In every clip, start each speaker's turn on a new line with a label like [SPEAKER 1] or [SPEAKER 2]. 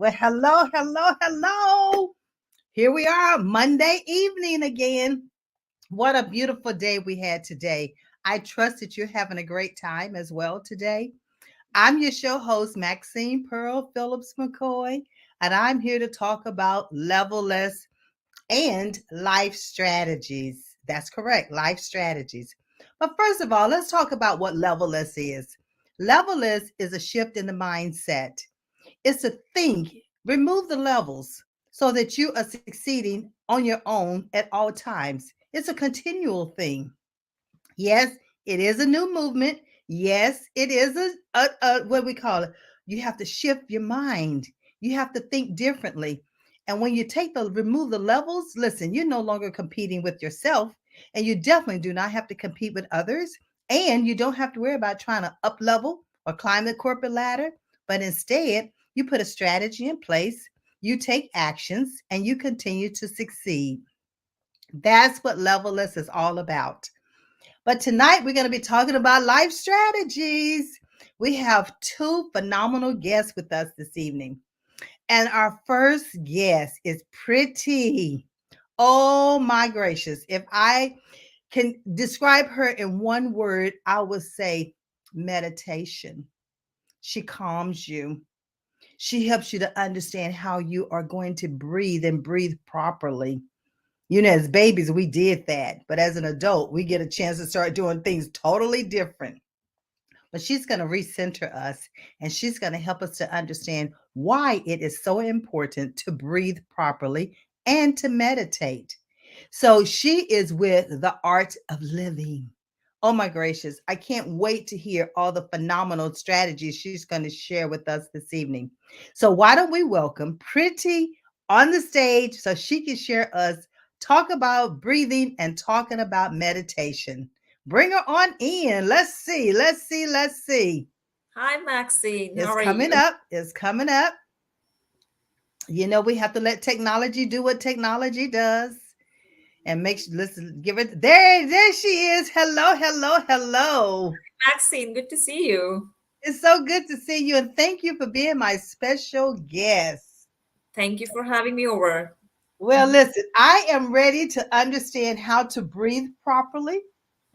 [SPEAKER 1] Well, hello, hello, hello. Here we are, Monday evening again. What a beautiful day we had today. I trust that you're having a great time as well today. I'm your show host, Maxine Pearl Phillips McKoy, and I'm here to talk about levelless and life strategies. That's correct, life strategies. But first of all, let's talk about what levelless is. Levelless is a shift in the mindset. It's a thing. Remove the levels so that you are succeeding on your own at all times. It's a continual thing. Yes, it is a new movement. Yes, it is a what we call it. You have to shift your mind. You have to think differently. And when you remove the levels, listen, you're no longer competing with yourself, and you definitely do not have to compete with others, and you don't have to worry about trying to up level or climb the corporate ladder, but instead, you put a strategy in place, you take actions, and you continue to succeed. That's what levelless is all about. But tonight we're going to be talking about life strategies. We have two phenomenal guests with us this evening. And our first guest is pretty. Oh my gracious. If I can describe her in one word, I would say meditation. She calms you. She helps you to understand how you are going to breathe and breathe properly. As babies, we did that. But as an adult, we get a chance to start doing things totally different. But she's going to recenter us and she's going to help us to understand why it is so important to breathe properly and to meditate. So she is with the art of living. Oh my gracious. I can't wait to hear all the phenomenal strategies she's going to share with us this evening. So why don't we welcome Pretty on the stage so she can share us talk about breathing and talking about meditation. Bring her on in. Let's see. Let's see. Let's see.
[SPEAKER 2] Hi, Maxine. How
[SPEAKER 1] It's
[SPEAKER 2] are
[SPEAKER 1] coming
[SPEAKER 2] you?
[SPEAKER 1] up. It's coming up. We have to let technology do what technology does and listen, give it there she is. Hello, hello, hello.
[SPEAKER 2] Maxine, good to see you.
[SPEAKER 1] It's so good to see you and thank you for being my special guest.
[SPEAKER 2] Thank you for having me over.
[SPEAKER 1] Well, listen, I am ready to understand how to breathe properly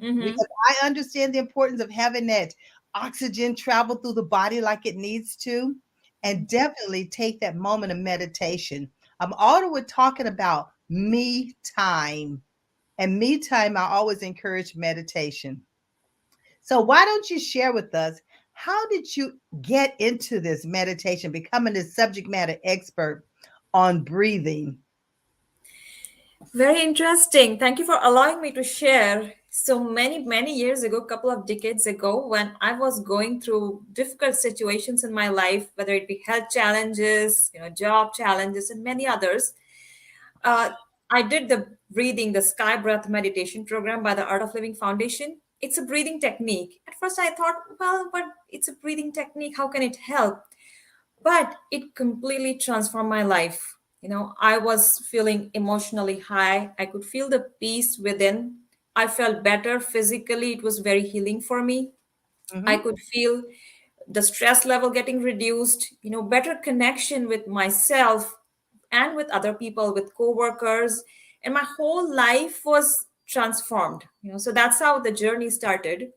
[SPEAKER 2] Mm-hmm.
[SPEAKER 1] because I understand the importance of having that oxygen travel through the body like it needs to, and definitely take that moment of meditation. I'm already talking about me time. And me time, I always encourage meditation. So, why don't you share with us how did you get into this meditation, becoming this subject matter expert on breathing?
[SPEAKER 2] Very interesting. Thank you for allowing me to share. So many years ago, couple of decades ago, when I was going through difficult situations in my life, whether it be health challenges, job challenges, and many others, uh, I did the breathing, the sky breath meditation program by the Art of Living Foundation. It's a breathing technique. At first, I thought, well, but it's a breathing technique. How can it help? But it completely transformed my life. I was feeling emotionally high. I could feel the peace within. I felt better physically. It was very healing for me. I
[SPEAKER 1] Hmm.
[SPEAKER 2] could feel the stress level getting reduced, better connection with myself and with other people, with coworkers, and my whole life was transformed. So that's how the journey started.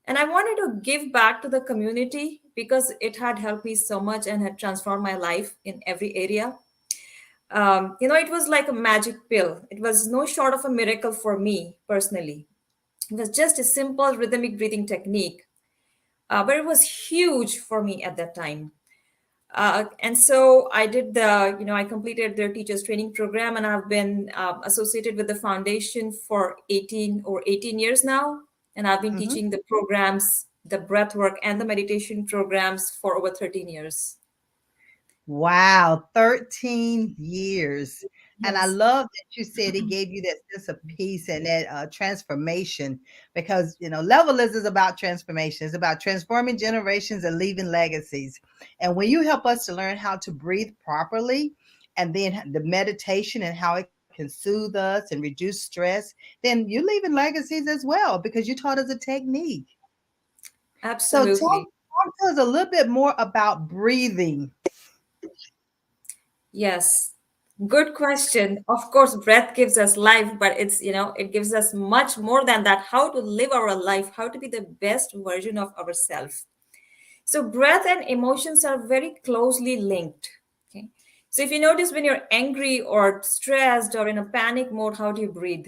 [SPEAKER 2] And I wanted to give back to the community because it had helped me so much and had transformed my life in every area. It was like a magic pill. It was no short of a miracle for me personally. It was just a simple rhythmic breathing technique, but it was huge for me at that time. And so I did I completed their teachers training program, and I've been associated with the foundation for 18 years now. And I've been
[SPEAKER 1] Hmm.
[SPEAKER 2] teaching the programs, the breath work and the meditation programs for over 13 years.
[SPEAKER 1] Wow, 13 years. And I
[SPEAKER 2] Yes,
[SPEAKER 1] love that you said it gave you that sense of peace and that transformation because, Levelers is about transformation. It's about transforming generations and leaving legacies. And when you help us to learn how to breathe properly and then the meditation and how it can soothe us and reduce stress, then you're leaving legacies as well because you taught us a technique. So talk
[SPEAKER 2] absolutely.
[SPEAKER 1] to us a little bit more about breathing.
[SPEAKER 2] Yes. Good question. Of course, breath gives us life, but it gives us much more than that. How to live our life, how to be the best version of ourselves. So, breath and emotions are very closely linked. Okay. So, if you notice when you're angry or stressed or in a panic mode, how do you breathe?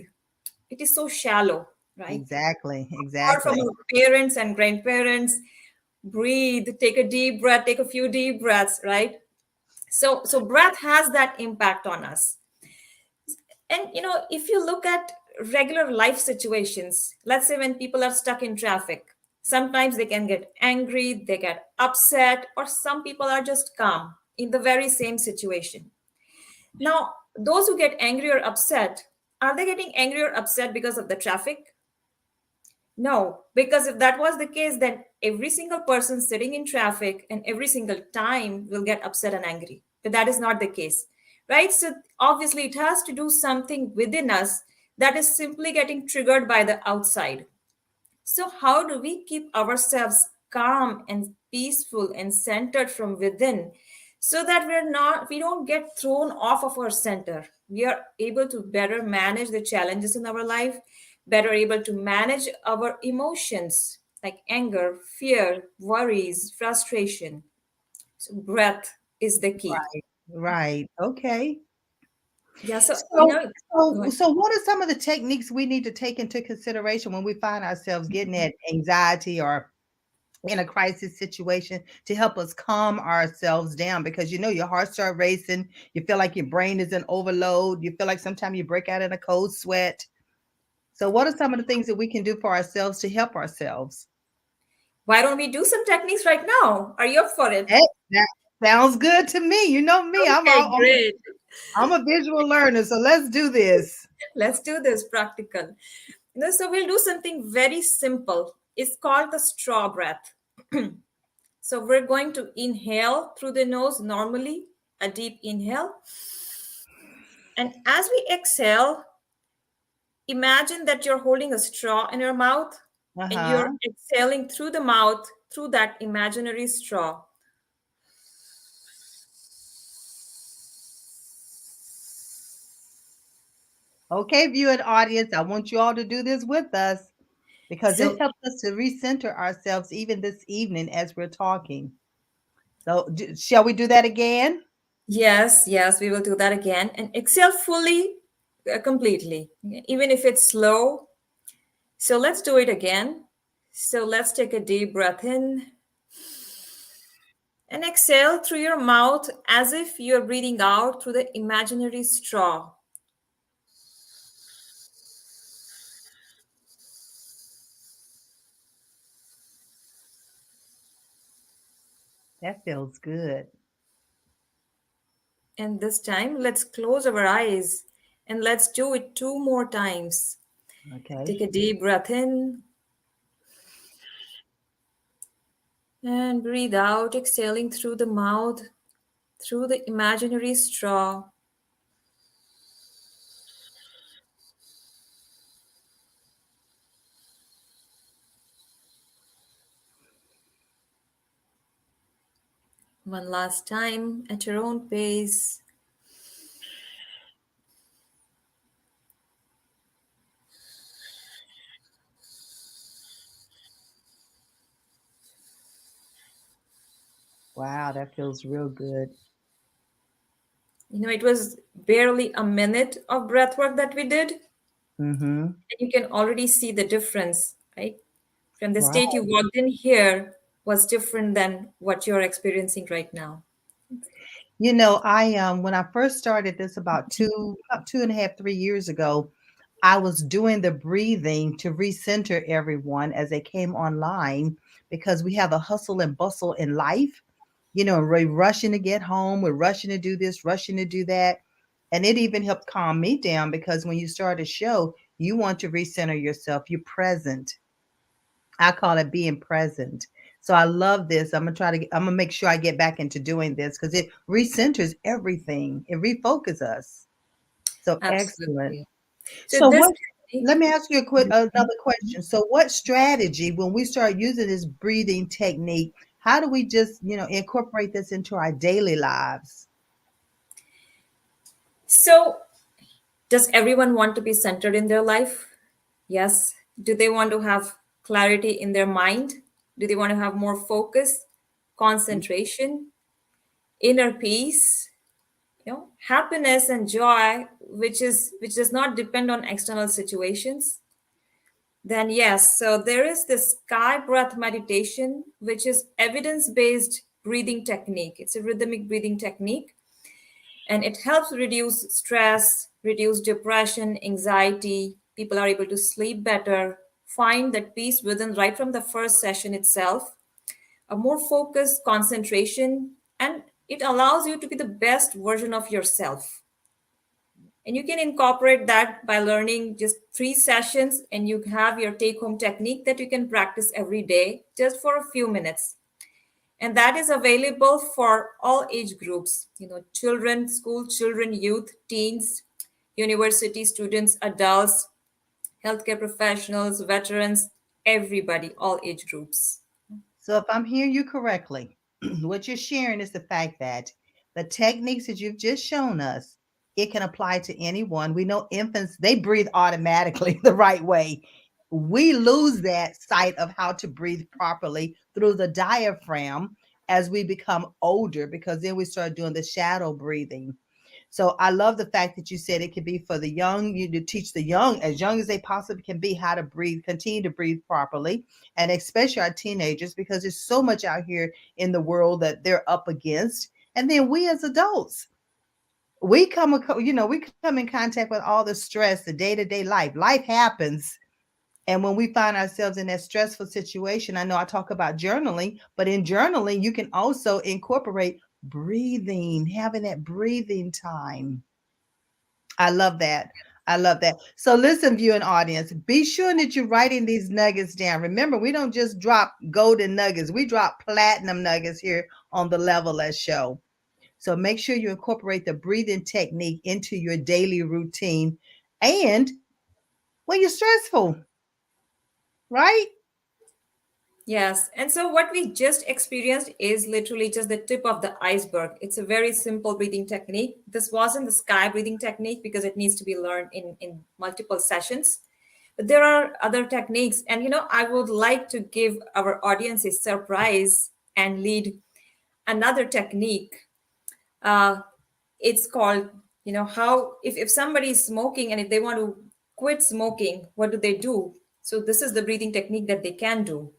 [SPEAKER 2] It is so shallow, right?
[SPEAKER 1] Exactly.
[SPEAKER 2] Or from
[SPEAKER 1] Exactly.
[SPEAKER 2] our parents and grandparents, breathe, take a deep breath, take a few deep breaths, right? So breath has that impact on us. And if you look at regular life situations, let's say when people are stuck in traffic, sometimes they can get angry, they get upset, or some people are just calm in the very same situation. Now, those who get angry or upset, are they getting angry or upset because of the traffic? No, because if that was the case, then every single person sitting in traffic and every single time will get upset and angry. But that is not the case, right? So obviously, it has to do something within us that is simply getting triggered by the outside. So, how do we keep ourselves calm and peaceful and centered from within so that we don't get thrown off of our center? We are able to better manage the challenges in our life, better able to manage our emotions like anger, fear, worries, frustration. So, breath is the key.
[SPEAKER 1] Right. Right. Okay.
[SPEAKER 2] Yeah, so,
[SPEAKER 1] So,
[SPEAKER 2] go
[SPEAKER 1] so,
[SPEAKER 2] ahead.
[SPEAKER 1] so, what are some of the techniques we need to take into consideration when we find ourselves getting that anxiety or in a crisis situation to help us calm ourselves down? Because your heart start racing, you feel like your brain is in overload, you feel like sometimes you break out in a cold sweat. So, what are some of the things that we can do for ourselves to help ourselves?
[SPEAKER 2] Why don't we do some techniques right now? Are you up for it?
[SPEAKER 1] Hey, that sounds good to me. You know me. I'm
[SPEAKER 2] Okay,
[SPEAKER 1] all, I'm a,
[SPEAKER 2] great.
[SPEAKER 1] I'm a visual learner, so let's do this.
[SPEAKER 2] Let's do this practical. So we'll do something very simple. It's called the straw breath. So we're going to inhale through the nose normally, a deep inhale. And as we exhale, imagine that you're holding a straw in your mouth
[SPEAKER 1] Uh
[SPEAKER 2] and you're
[SPEAKER 1] huh.
[SPEAKER 2] exhaling through the mouth through that imaginary straw.
[SPEAKER 1] Okay, viewing audience, I want you all to do this with us because it
[SPEAKER 2] So,
[SPEAKER 1] helps us to recenter ourselves even this evening as we're talking. So, shall we do that again?
[SPEAKER 2] yes, yes, we will do that again. And exhale fully, completely, even if it's slow. So let's do it again. So let's take a deep breath in and exhale through your mouth as if you're breathing out through the imaginary straw.
[SPEAKER 1] That feels good.
[SPEAKER 2] And this time, let's close our eyes and let's do it two more times.
[SPEAKER 1] Okay.
[SPEAKER 2] Take a deep breath in and breathe out, exhaling through the mouth, through the imaginary straw. One last time at your own pace.
[SPEAKER 1] Wow, that feels real good.
[SPEAKER 2] It was barely a minute of breath work that we did,
[SPEAKER 1] Mm-hmm.
[SPEAKER 2] and you can already see the difference, right? From the
[SPEAKER 1] Right.
[SPEAKER 2] state you walked in here was different than what you're experiencing right now.
[SPEAKER 1] I when I first started this about 2.5, 3 years ago, I was doing the breathing to recenter everyone as they came online because we have a hustle and bustle in life. We're rushing to get home, we're rushing to do this, rushing to do that. And it even helped calm me down because when you start a show, you want to recenter yourself. You're present. I call it being present. So I love this. I'm gonna make sure I get back into doing this because it recenters everything. It refocuses us. So excellent.
[SPEAKER 2] Absolutely. So
[SPEAKER 1] So
[SPEAKER 2] this
[SPEAKER 1] what
[SPEAKER 2] technique,
[SPEAKER 1] let me ask you another question. So what strategy when we start using this breathing technique, how do we just, incorporate this into our daily lives?
[SPEAKER 2] So, does everyone want to be centered in their life? Yes. Do they want to have clarity in their mind? Do they want to have more focus, concentration, inner peace, happiness and joy, which does not depend on external situations? Then yes, so there is this sky breath meditation, which is evidence-based breathing technique. It's a rhythmic breathing technique, and it helps reduce stress, reduce depression, anxiety. People are able to sleep better, find that peace within right from the first session itself, a more focused concentration, and it allows you to be the best version of yourself. And you can incorporate that by learning just 3 sessions, and you have your take home technique that you can practice every day just for a few minutes. And that is available for all age groups, children, school children, youth, teens, university students, adults, healthcare professionals, veterans, everybody, all age groups.
[SPEAKER 1] So if I'm hearing you correctly, what you're sharing is the fact that the techniques that you've just shown us, it can apply to anyone. We know infants, they breathe automatically the right way. We lose that sight of how to breathe properly through the diaphragm as we become older, because then we start doing the shadow breathing. So I love the fact that you said it could be for the young, you to teach the young as they possibly can be, how to breathe, continue to breathe properly, and especially our teenagers, because there's so much out here in the world that they're up against. And then we as adults, we come in contact with all the stress, the day-to-day life. Life happens. And when we find ourselves in that stressful situation, I know I talk about journaling, but in journaling, you can also incorporate breathing, having that breathing time. I love that. I love that. So listen, viewing audience, be sure that you're writing these nuggets down. Remember, we don't just drop golden nuggets. We drop platinum nuggets here on the Level Us Show. So make sure you incorporate the breathing technique into your daily routine and when you're stressful, right?
[SPEAKER 2] Yes. And so what we just experienced is literally just the tip of the iceberg. It's a very simple breathing technique. This wasn't the sky breathing technique because it needs to be learned in multiple sessions. But there are other techniques. And, I would like to give our audience a surprise and lead another technique. Uh, it's called, how, if somebody is smoking and if they want to quit smoking, what do they do? So this is the breathing technique that they can do.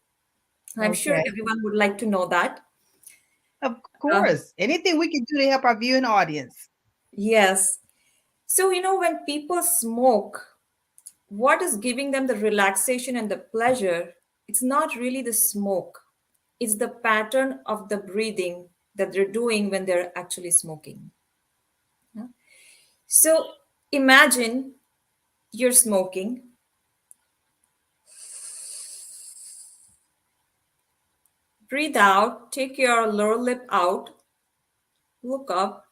[SPEAKER 2] I'm sure
[SPEAKER 1] Okay.
[SPEAKER 2] everyone would like to know that.
[SPEAKER 1] Of
[SPEAKER 2] Uh,
[SPEAKER 1] course. Anything we can do to help our viewing audience.
[SPEAKER 2] yes. So, when people smoke, what is giving them the relaxation and the pleasure? It's not really the smoke, it's the pattern of the breathing that they're doing when they're actually smoking. Yeah? So, imagine you're smoking. Breathe out, take your lower lip out, look up.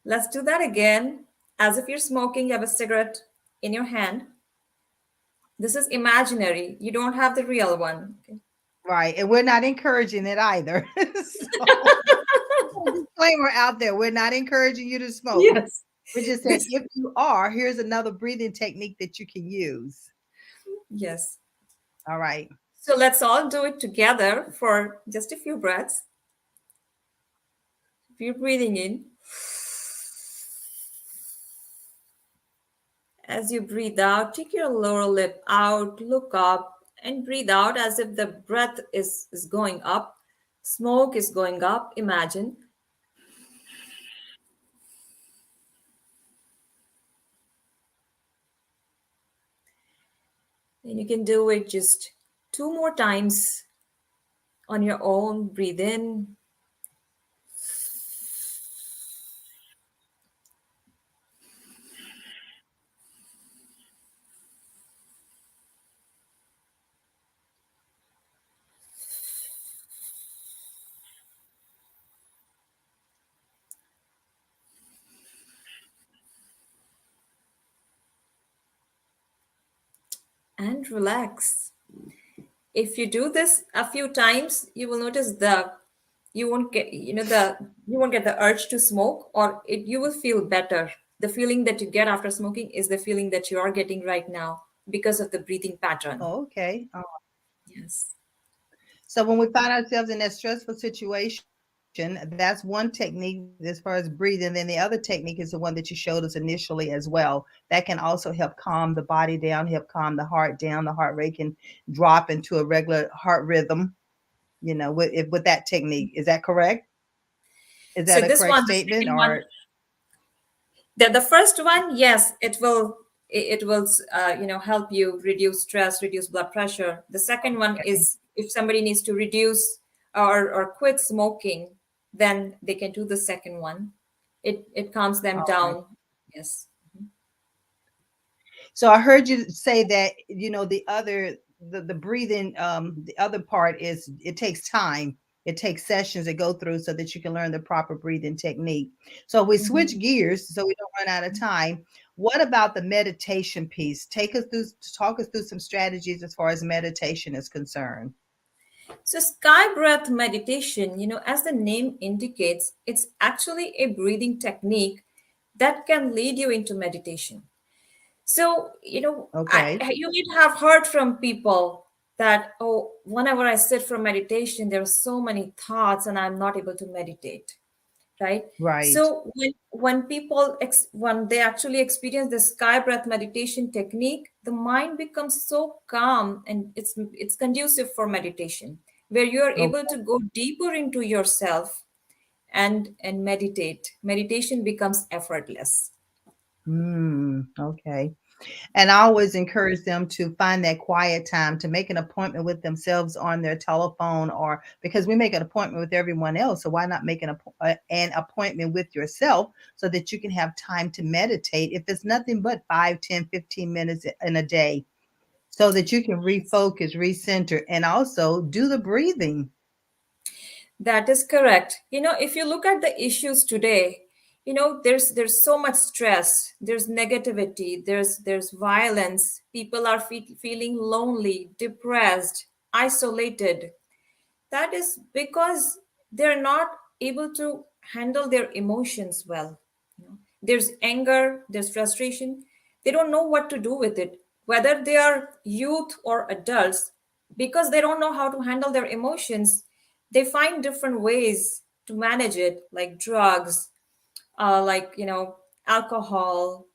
[SPEAKER 2] Let's do that again. As if you're smoking, you have a cigarette in your hand. This is imaginary. You don't have the real one. Okay?
[SPEAKER 1] Right. And we're not encouraging it either. So disclaimer out there. We're not encouraging you to smoke.
[SPEAKER 2] Yes.
[SPEAKER 1] We're just saying,
[SPEAKER 2] This,
[SPEAKER 1] if you are, here's another breathing technique that you can use.
[SPEAKER 2] yes.
[SPEAKER 1] All right.
[SPEAKER 2] So let's all do it together for just a few breaths. If you're breathing in, as you breathe out, take your lower lip out, look up, and breathe out as if the breath is going up. Smoke is going up, imagine. And you can do it just 2 more times on your own. Breathe in. And relax. If you do this a few times, you will notice the you won't get you won't get the urge to smoke, or you will feel better. The feeling that you get after smoking is the feeling that you are getting right now because of the breathing pattern.
[SPEAKER 1] Oh, okay.
[SPEAKER 2] Yes.
[SPEAKER 1] So when we find ourselves in that stressful situation, that's one technique as far as breathing. Then the other technique is the one that you showed us initially as well. That can also help calm the body down, help calm the heart down. The heart rate can drop into a regular heart rhythm, with that technique. Is that correct? Is
[SPEAKER 2] So
[SPEAKER 1] that a
[SPEAKER 2] this
[SPEAKER 1] correct
[SPEAKER 2] one, the
[SPEAKER 1] statement
[SPEAKER 2] second one,
[SPEAKER 1] or
[SPEAKER 2] the first one, yes, it will help you reduce stress, reduce blood pressure. The second one
[SPEAKER 1] okay?
[SPEAKER 2] is if somebody needs to reduce or quit smoking, then they can do the second one. It calms them
[SPEAKER 1] All right.
[SPEAKER 2] down. Yes.
[SPEAKER 1] So I heard you say that, the breathing, the other part is it takes time. It takes sessions to go through so that you can learn the proper breathing technique. So we
[SPEAKER 2] Mhm.
[SPEAKER 1] switch gears so we don't run out of time. What about the meditation piece? Talk us through some strategies as far as meditation is concerned.
[SPEAKER 2] So sky breath meditation, as the name indicates, it's actually a breathing technique that can lead you into meditation. So,
[SPEAKER 1] Okay.
[SPEAKER 2] you might have heard from people that, oh, whenever I sit for meditation, there are so many thoughts and I'm not able to meditate, right?
[SPEAKER 1] Right.
[SPEAKER 2] So when they actually experience the sky breath meditation technique, the mind becomes so calm and it's conducive for meditation, where you are
[SPEAKER 1] Okay.
[SPEAKER 2] able to go deeper into yourself and meditate. Meditation becomes effortless.
[SPEAKER 1] Okay. And I always encourage them to find that quiet time to make an appointment with themselves on their telephone, or because we make an appointment with everyone else. So why not make an appointment with yourself so that you can have time to meditate if it's nothing but 5, 10, 15 minutes in a day so that you can refocus, recenter, and also do the breathing.
[SPEAKER 2] That is correct. If you look at the issues today, there's so much stress, there's negativity, there's violence. People are feeling lonely, depressed, isolated. That is because they're not able to handle their emotions well. There's anger, there's frustration. They don't know what to do with it, whether they are youth or adults. Because they don't know how to handle their emotions, they find different ways to manage it, like drugs, like alcohol,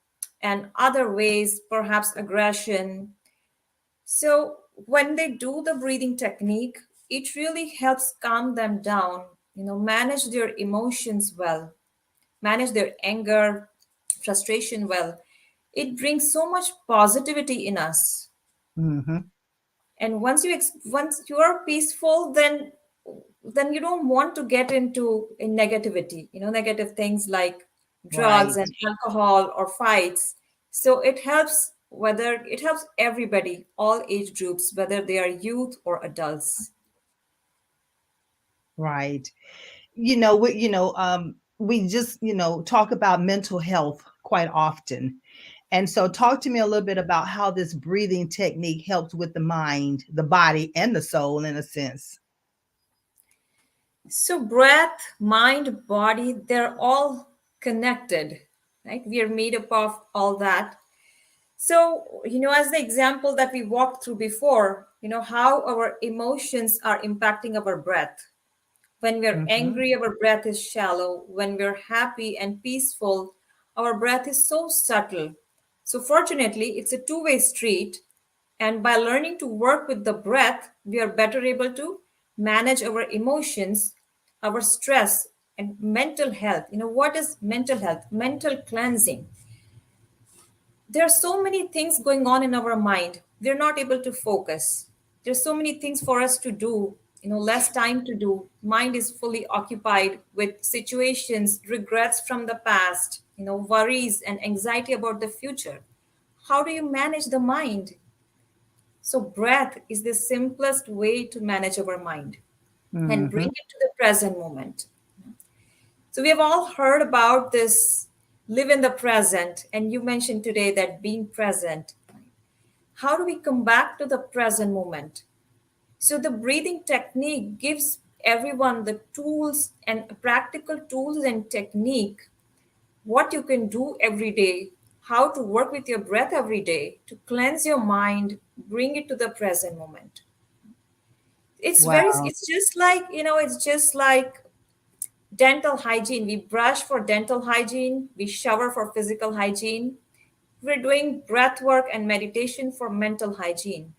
[SPEAKER 2] and other ways, perhaps aggression. So when they do the breathing technique, it really helps calm them down, manage their emotions well, manage their anger, frustration well. It brings so much positivity in us.
[SPEAKER 1] Hmm.
[SPEAKER 2] And once you are peaceful, then you don't want to get into a negativity, negative things like drugs
[SPEAKER 1] Right.
[SPEAKER 2] and alcohol or fights. So it helps everybody, all age groups, whether they are youth or adults.
[SPEAKER 1] Right. We just, talk about mental health quite often. And so, talk to me a little bit about how this breathing technique helps with the mind, the body, and the soul in a sense.
[SPEAKER 2] So breath, mind, body, they're all connected, right? We are made up of all that. So, as the example that we walked through before, how our emotions are impacting our breath. When we're
[SPEAKER 1] Hmm.
[SPEAKER 2] angry, our breath is shallow. When we're happy and peaceful, our breath is so subtle. So, fortunately, it's a two-way street. And by learning to work with the breath, we are better able to manage our emotions, our stress, and mental health. What is mental health? Mental cleansing. There are so many things going on in our mind. We're not able to focus. There's so many things for us to do, less time to do. Mind is fully occupied with situations, regrets from the past, worries and anxiety about the future. How do you manage the mind? So breath is the simplest way to manage our mind and bring
[SPEAKER 1] Hmm.
[SPEAKER 2] it to the present moment. So we have all heard about this live in the present, and you mentioned today that being present. How do we come back to the present moment? So the breathing technique gives everyone the tools and practical tools and technique, what you can do every day, how to work with your breath every day to cleanse your mind, bring it to the present moment.
[SPEAKER 1] Wow.
[SPEAKER 2] It's just like, it's just like dental hygiene. We brush for dental hygiene, we shower for physical hygiene. We're doing breath work and meditation for mental hygiene.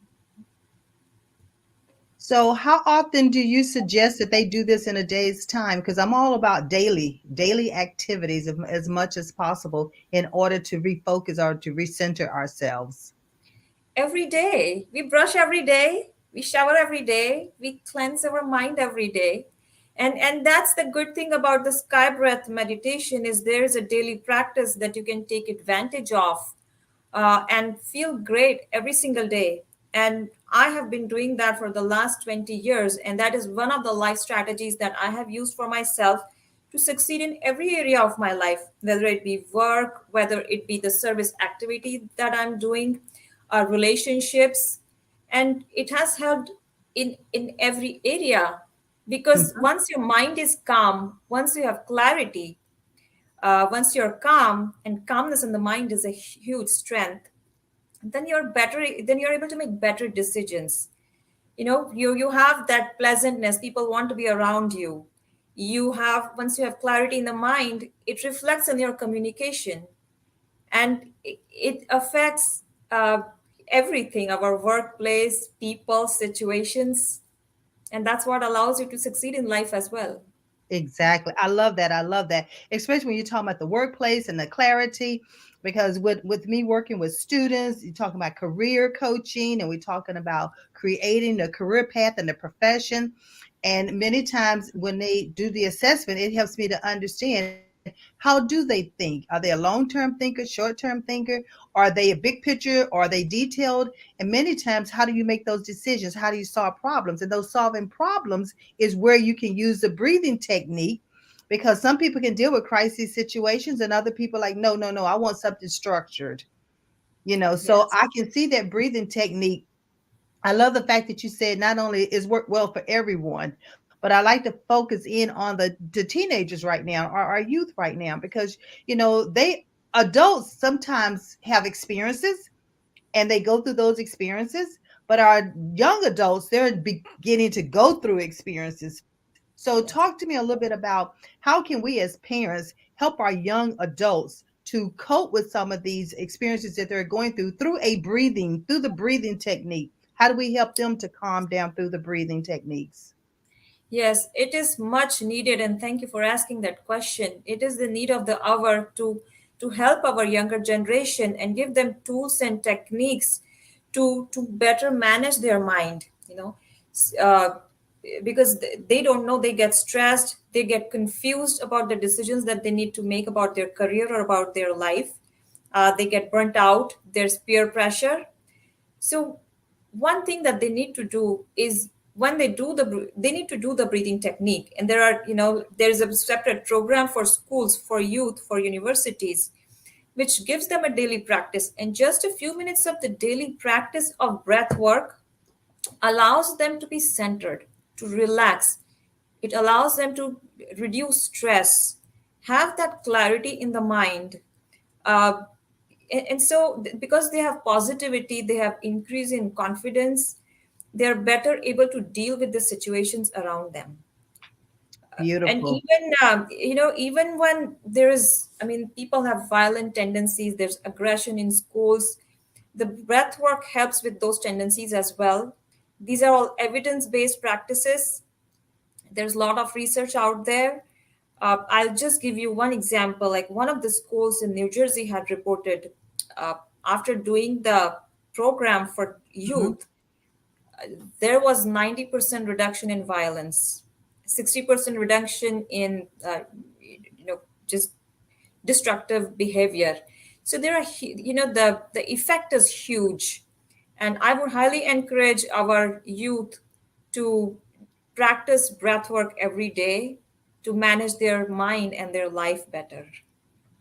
[SPEAKER 1] So, how often do you suggest that they do this in a day's time? Because I'm all about daily activities as much as possible in order to refocus or to recenter ourselves.
[SPEAKER 2] Every day. We brush every day, we shower every day, we cleanse our mind every day. And that's the good thing about the sky breath meditation is there is a daily practice that you can take advantage of, and feel great every single day. And I have been doing that for the last 20 years, and that is one of the life strategies that I have used for myself to succeed in every area of my life, whether it be work, whether it be the service activity that I'm doing, relationships. And it has helped in every area, because
[SPEAKER 1] Mhm.
[SPEAKER 2] once your mind is calm, once you have clarity, once you're calm, and calmness in the mind is a huge strength, then you're able to make better decisions. You have that pleasantness, people want to be around you. You have Once you have clarity in the mind, it reflects on your communication, and it affects everything, our workplace, people, situations. And that's what allows you to succeed in life as well.
[SPEAKER 1] Exactly. I love that. I love that. Especially when you're talking about the workplace and the clarity. Because with me working with students, you're talking about career coaching and we're talking about creating a career path and the profession. And many times when they do the assessment, it helps me to understand how do they think? Are they a long-term thinker, short-term thinker? Are they a big picture? Are they detailed? And many times, how do you make those decisions? How do you solve problems? And those solving problems is where you can use the breathing technique because some people can deal with crisis situations and other people like no no no I want something structured, so
[SPEAKER 2] Yes.
[SPEAKER 1] I can see that breathing technique. I love the fact that you said not only is work well for everyone, but I like to focus in on the teenagers right now or our youth right now because they adults sometimes have experiences and they go through those experiences. But our young adults, they're beginning to go through experiences. So, talk to me a little bit about how can we as parents help our young adults to cope with some of these experiences that they're going through the breathing technique. How do we help them to calm down through the breathing techniques?
[SPEAKER 2] Yes, it is much needed, and thank you for asking that question. It is the need of the hour to help our younger generation and give them tools and techniques to better manage their mind. S- uh, because they don't know, they get stressed, they get confused about the decisions that they need to make about their career or about their life. They get burnt out. There's peer pressure. So one thing that they need to do is when they need to do the breathing technique. And there's a separate program for schools, for youth, for universities, which gives them a daily practice. And just a few minutes of the daily practice of breath work allows them to be centered, to relax. It allows them to reduce stress, have that clarity in the mind. uh, and so because they have positivity, they have increase in confidence, they're better able to deal with the situations around them. And
[SPEAKER 1] Beautiful.
[SPEAKER 2] even when there is, I mean, people have violent tendencies, there's aggression in schools, the breath work helps with those tendencies as well. These are all evidence based practices. There's a lot of research out there. I'll just give you one example. Like one of the schools in New Jersey had reported, uh, after doing the program for
[SPEAKER 1] Hmm.
[SPEAKER 2] youth, there was 90% reduction in violence, 60% reduction in just destructive behavior. So there are the effect is huge, and I would highly encourage our youth to practice breath work every day to manage their mind and their life better.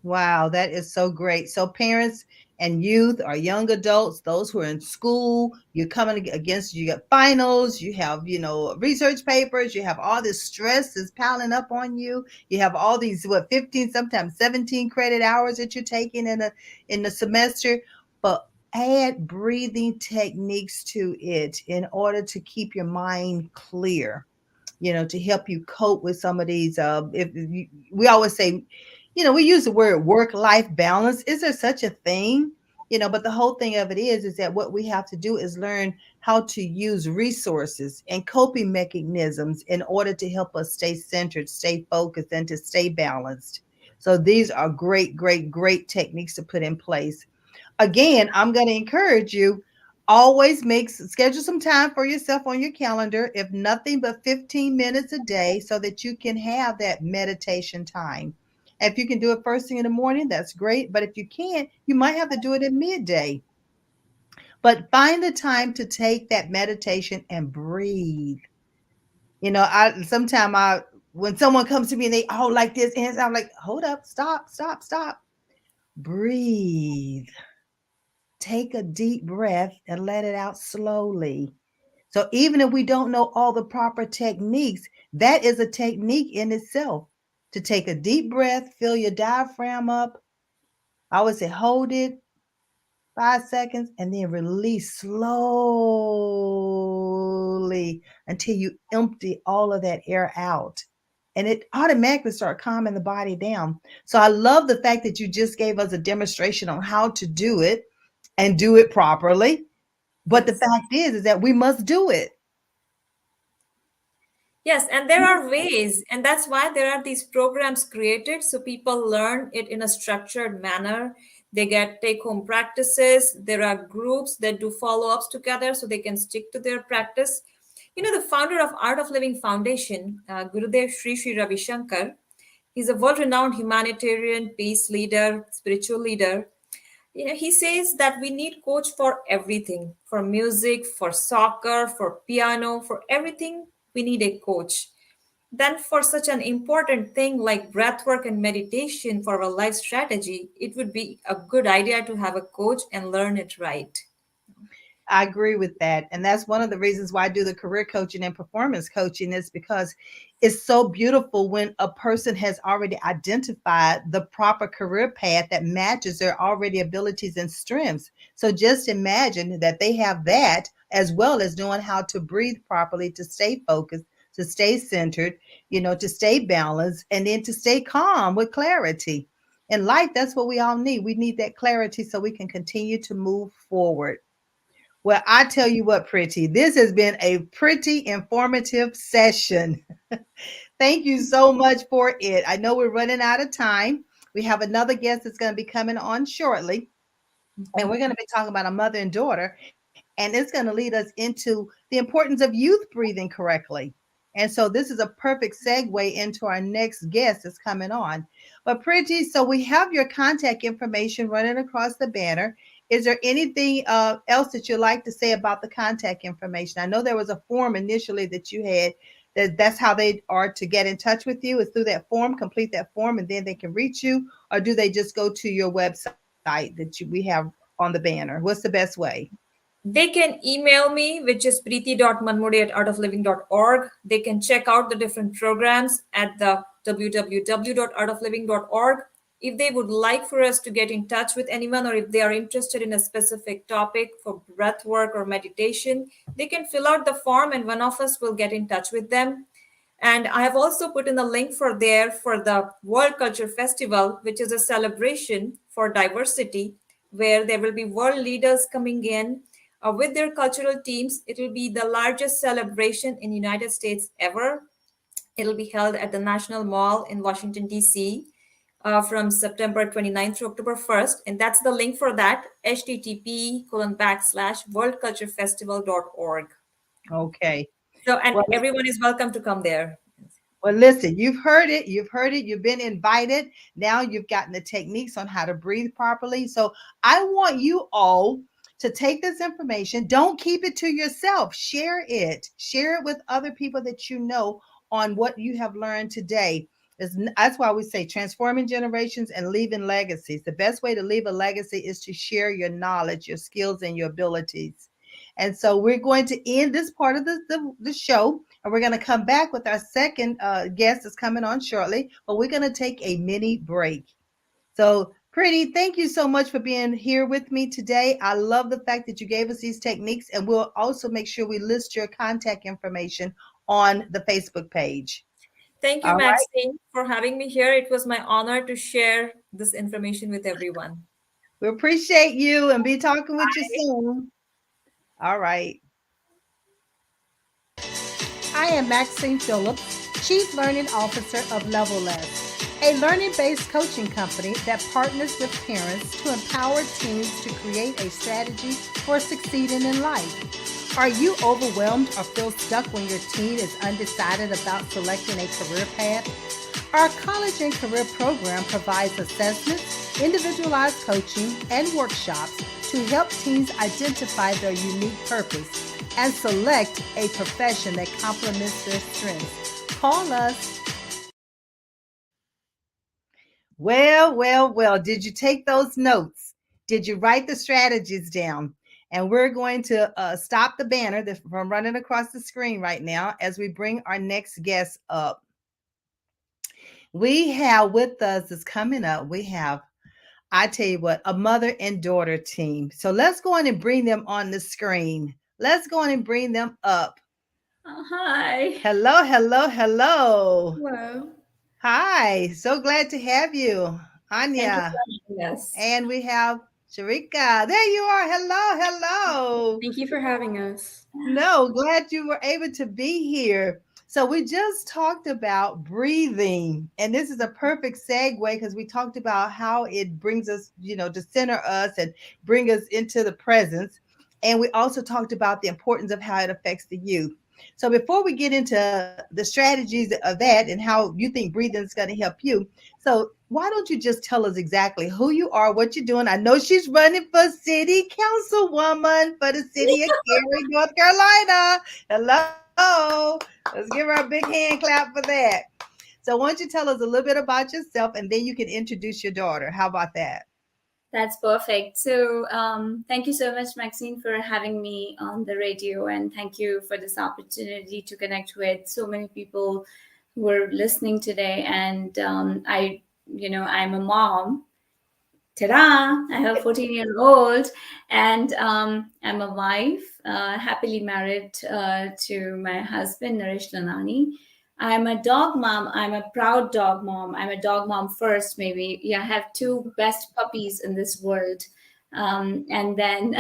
[SPEAKER 1] Wow, that is so great. So, parents, and youth or young adults, those who are in school, you're coming against, you got finals, you have, research papers, you have all this stress is piling up on you. You have all these, 15, sometimes 17 credit hours that you're taking in the semester. But add breathing techniques to it in order to keep your mind clear, to help you cope with some of these. We always say, we use the word work-life balance. Is there such a thing? But the whole thing of it is that what we have to do is learn how to use resources and coping mechanisms in order to help us stay centered, stay focused, and to stay balanced. So these are great, great, great techniques to put in place. Again, I'm going to encourage you, always schedule some time for yourself on your calendar, if nothing but 15 minutes a day, so that you can have that meditation time. If you can do it first thing in the morning, that's great. But if you can't, you might have to do it at midday. But find the time to take that meditation and breathe. I sometimes when someone comes to me and they all like this, and I'm like, hold up, stop, stop, stop. Breathe. Take a deep breath and let it out slowly. So even if we don't know all the proper techniques, that is a technique in itself. To take a deep breath, fill your diaphragm up. I would say hold it 5 seconds and then release slowly until you empty all of that air out. And it automatically start calming the body down. So I love the fact that you just gave us a demonstration on how to do it and do it properly. But the
[SPEAKER 2] Yes.
[SPEAKER 1] fact is that we must do it.
[SPEAKER 2] Yes, and there are ways, and that's why there are these programs created so people learn it in a structured manner. They get take home practices. There are groups that do follow ups together so they can stick to their practice. The founder of Art of Living Foundation, Gurudev Sri Ravi Shankar, he's a world renowned humanitarian, peace leader, spiritual leader. He says that we need coach for everything, for music, for soccer, for piano, for everything. We need a coach. Then for such an important thing like breath work and meditation for our life strategy, it would be a good idea to have a coach and learn it right.
[SPEAKER 1] I agree with that. And that's one of the reasons why I do the career coaching and performance coaching, is because it's so beautiful when a person has already identified the proper career path that matches their already abilities and strengths. So just imagine that they have that as well as knowing how to breathe properly, to stay focused, to stay centered, to stay balanced, and then to stay calm with clarity. In life, that's what we all need. We need that clarity so we can continue to move forward. Well, I tell you what, Pretty, this has been a pretty informative session. Thank you so much for it. I know we're running out of time. We have another guest that's going to be coming on shortly, and we're going to be talking about a mother and daughter, and it's going to lead us into the importance of youth breathing correctly. And so this is a perfect segue into our next guest that's coming on. But Pretty, so we have your contact information running across the banner. Is there anything else that you'd like to say about the contact information? I know there was a form initially that you had, that's how they are to get in touch with you, is through that form, complete that form, and then they can reach you, or do they just go to your website that we have on the banner? What's the best way?
[SPEAKER 2] They can email me, which is preeti.manmode@artofliving.org. They can check out the different programs at the www.artofliving.org. If they would like for us to get in touch with anyone, or if they are interested in a specific topic for breath work or meditation, they can fill out the form and one of us will get in touch with them. And I have also put in a link for there for the World Culture Festival, which is a celebration for diversity, where there will be world leaders coming in with their cultural teams. It will be the largest celebration in United States ever. It'll be held at the National Mall in Washington, D.C. From September 29th to October 1st. And that's the link for that, http://worldculturefestival.org.
[SPEAKER 1] Okay.
[SPEAKER 2] So, and
[SPEAKER 1] Well,
[SPEAKER 2] everyone is welcome to come there.
[SPEAKER 1] Well, listen, you've heard it. You've heard it. You've been invited. Now you've gotten the techniques on how to breathe properly. So I want you all to take this information. Don't keep it to yourself. Share it. Share it with other people that you know on what you have learned today. That's why we say transforming generations and leaving legacies. The best way to leave a legacy is to share your knowledge, your skills, and your abilities. And so we're going to end this part of the show, and we're going to come back with our second guest that's coming on shortly. But we're going to take a mini break. So, Pretty, thank you so much for being here with me today. I love the fact that you gave us these techniques, and we'll also make sure we list your contact information on the Facebook page.
[SPEAKER 2] Thank you,
[SPEAKER 1] All right.
[SPEAKER 2] Maxine, for having me here. It was my honor to share this information with everyone.
[SPEAKER 1] We appreciate you and be talking with you soon. All right. I am Maxine Phillips, Chief Learning Officer of Level Less, a learning-based coaching company that partners with parents to empower teens to create a strategy for succeeding in life. Are you overwhelmed or feel stuck when your teen is undecided about selecting a career path? Our college and career program provides assessments, individualized coaching, and workshops to help teens identify their unique purpose and select a profession that complements their strengths. Call us. Well. Did you take those notes? Did you write the strategies down? And we're going to stop the banner from running across the screen right now as we bring our next guest up. We have with us is coming up. We have, I tell you what, a mother and daughter team. So let's go on and bring them on the screen. Let's go on and bring them up.
[SPEAKER 3] Hi.
[SPEAKER 1] Hello.
[SPEAKER 3] Hello.
[SPEAKER 1] Hi. So glad to have you,
[SPEAKER 2] Thank you
[SPEAKER 1] Anya.
[SPEAKER 2] for having us.
[SPEAKER 1] And we have Sharika. There you are. Hello.
[SPEAKER 3] Thank you for having us.
[SPEAKER 1] No, glad you were able to be here. So we just talked about breathing, and this is a perfect segue because we talked about how it brings us, to center us and bring us into the presence. And we also talked about the importance of how it affects the youth. So before we get into the strategies of that and how you think breathing is going to help you, so why don't you just tell us exactly who you are, what you're doing? I know she's running for city councilwoman for the city of Cary, North Carolina. Hello. Let's give her a big hand clap for that. So why don't you tell us a little bit about yourself and then you can introduce your daughter. How about that?
[SPEAKER 3] That's perfect. So, thank you so much, Maxine, for having me on the radio, and thank you for this opportunity to connect with so many people who are listening today. And I'm a mom. Ta-da! I have a 14-year-old, and I'm a wife, happily married to my husband, Naresh Lanani. I'm a dog mom. I'm a proud dog mom. I'm a dog mom first, maybe. Yeah, I have two best puppies in this world. And then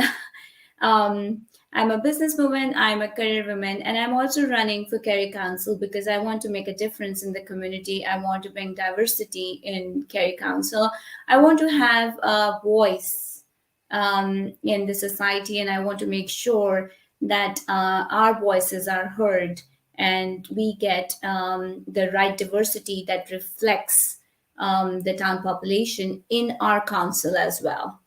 [SPEAKER 3] um, I'm a businesswoman, I'm a career woman, and I'm also running for Cary Council because I want to make a difference in the community. I want to bring diversity in Cary Council. I want to have a voice in the society, and I want to make sure that our voices are heard and we get the right diversity that reflects the town population in our council as well.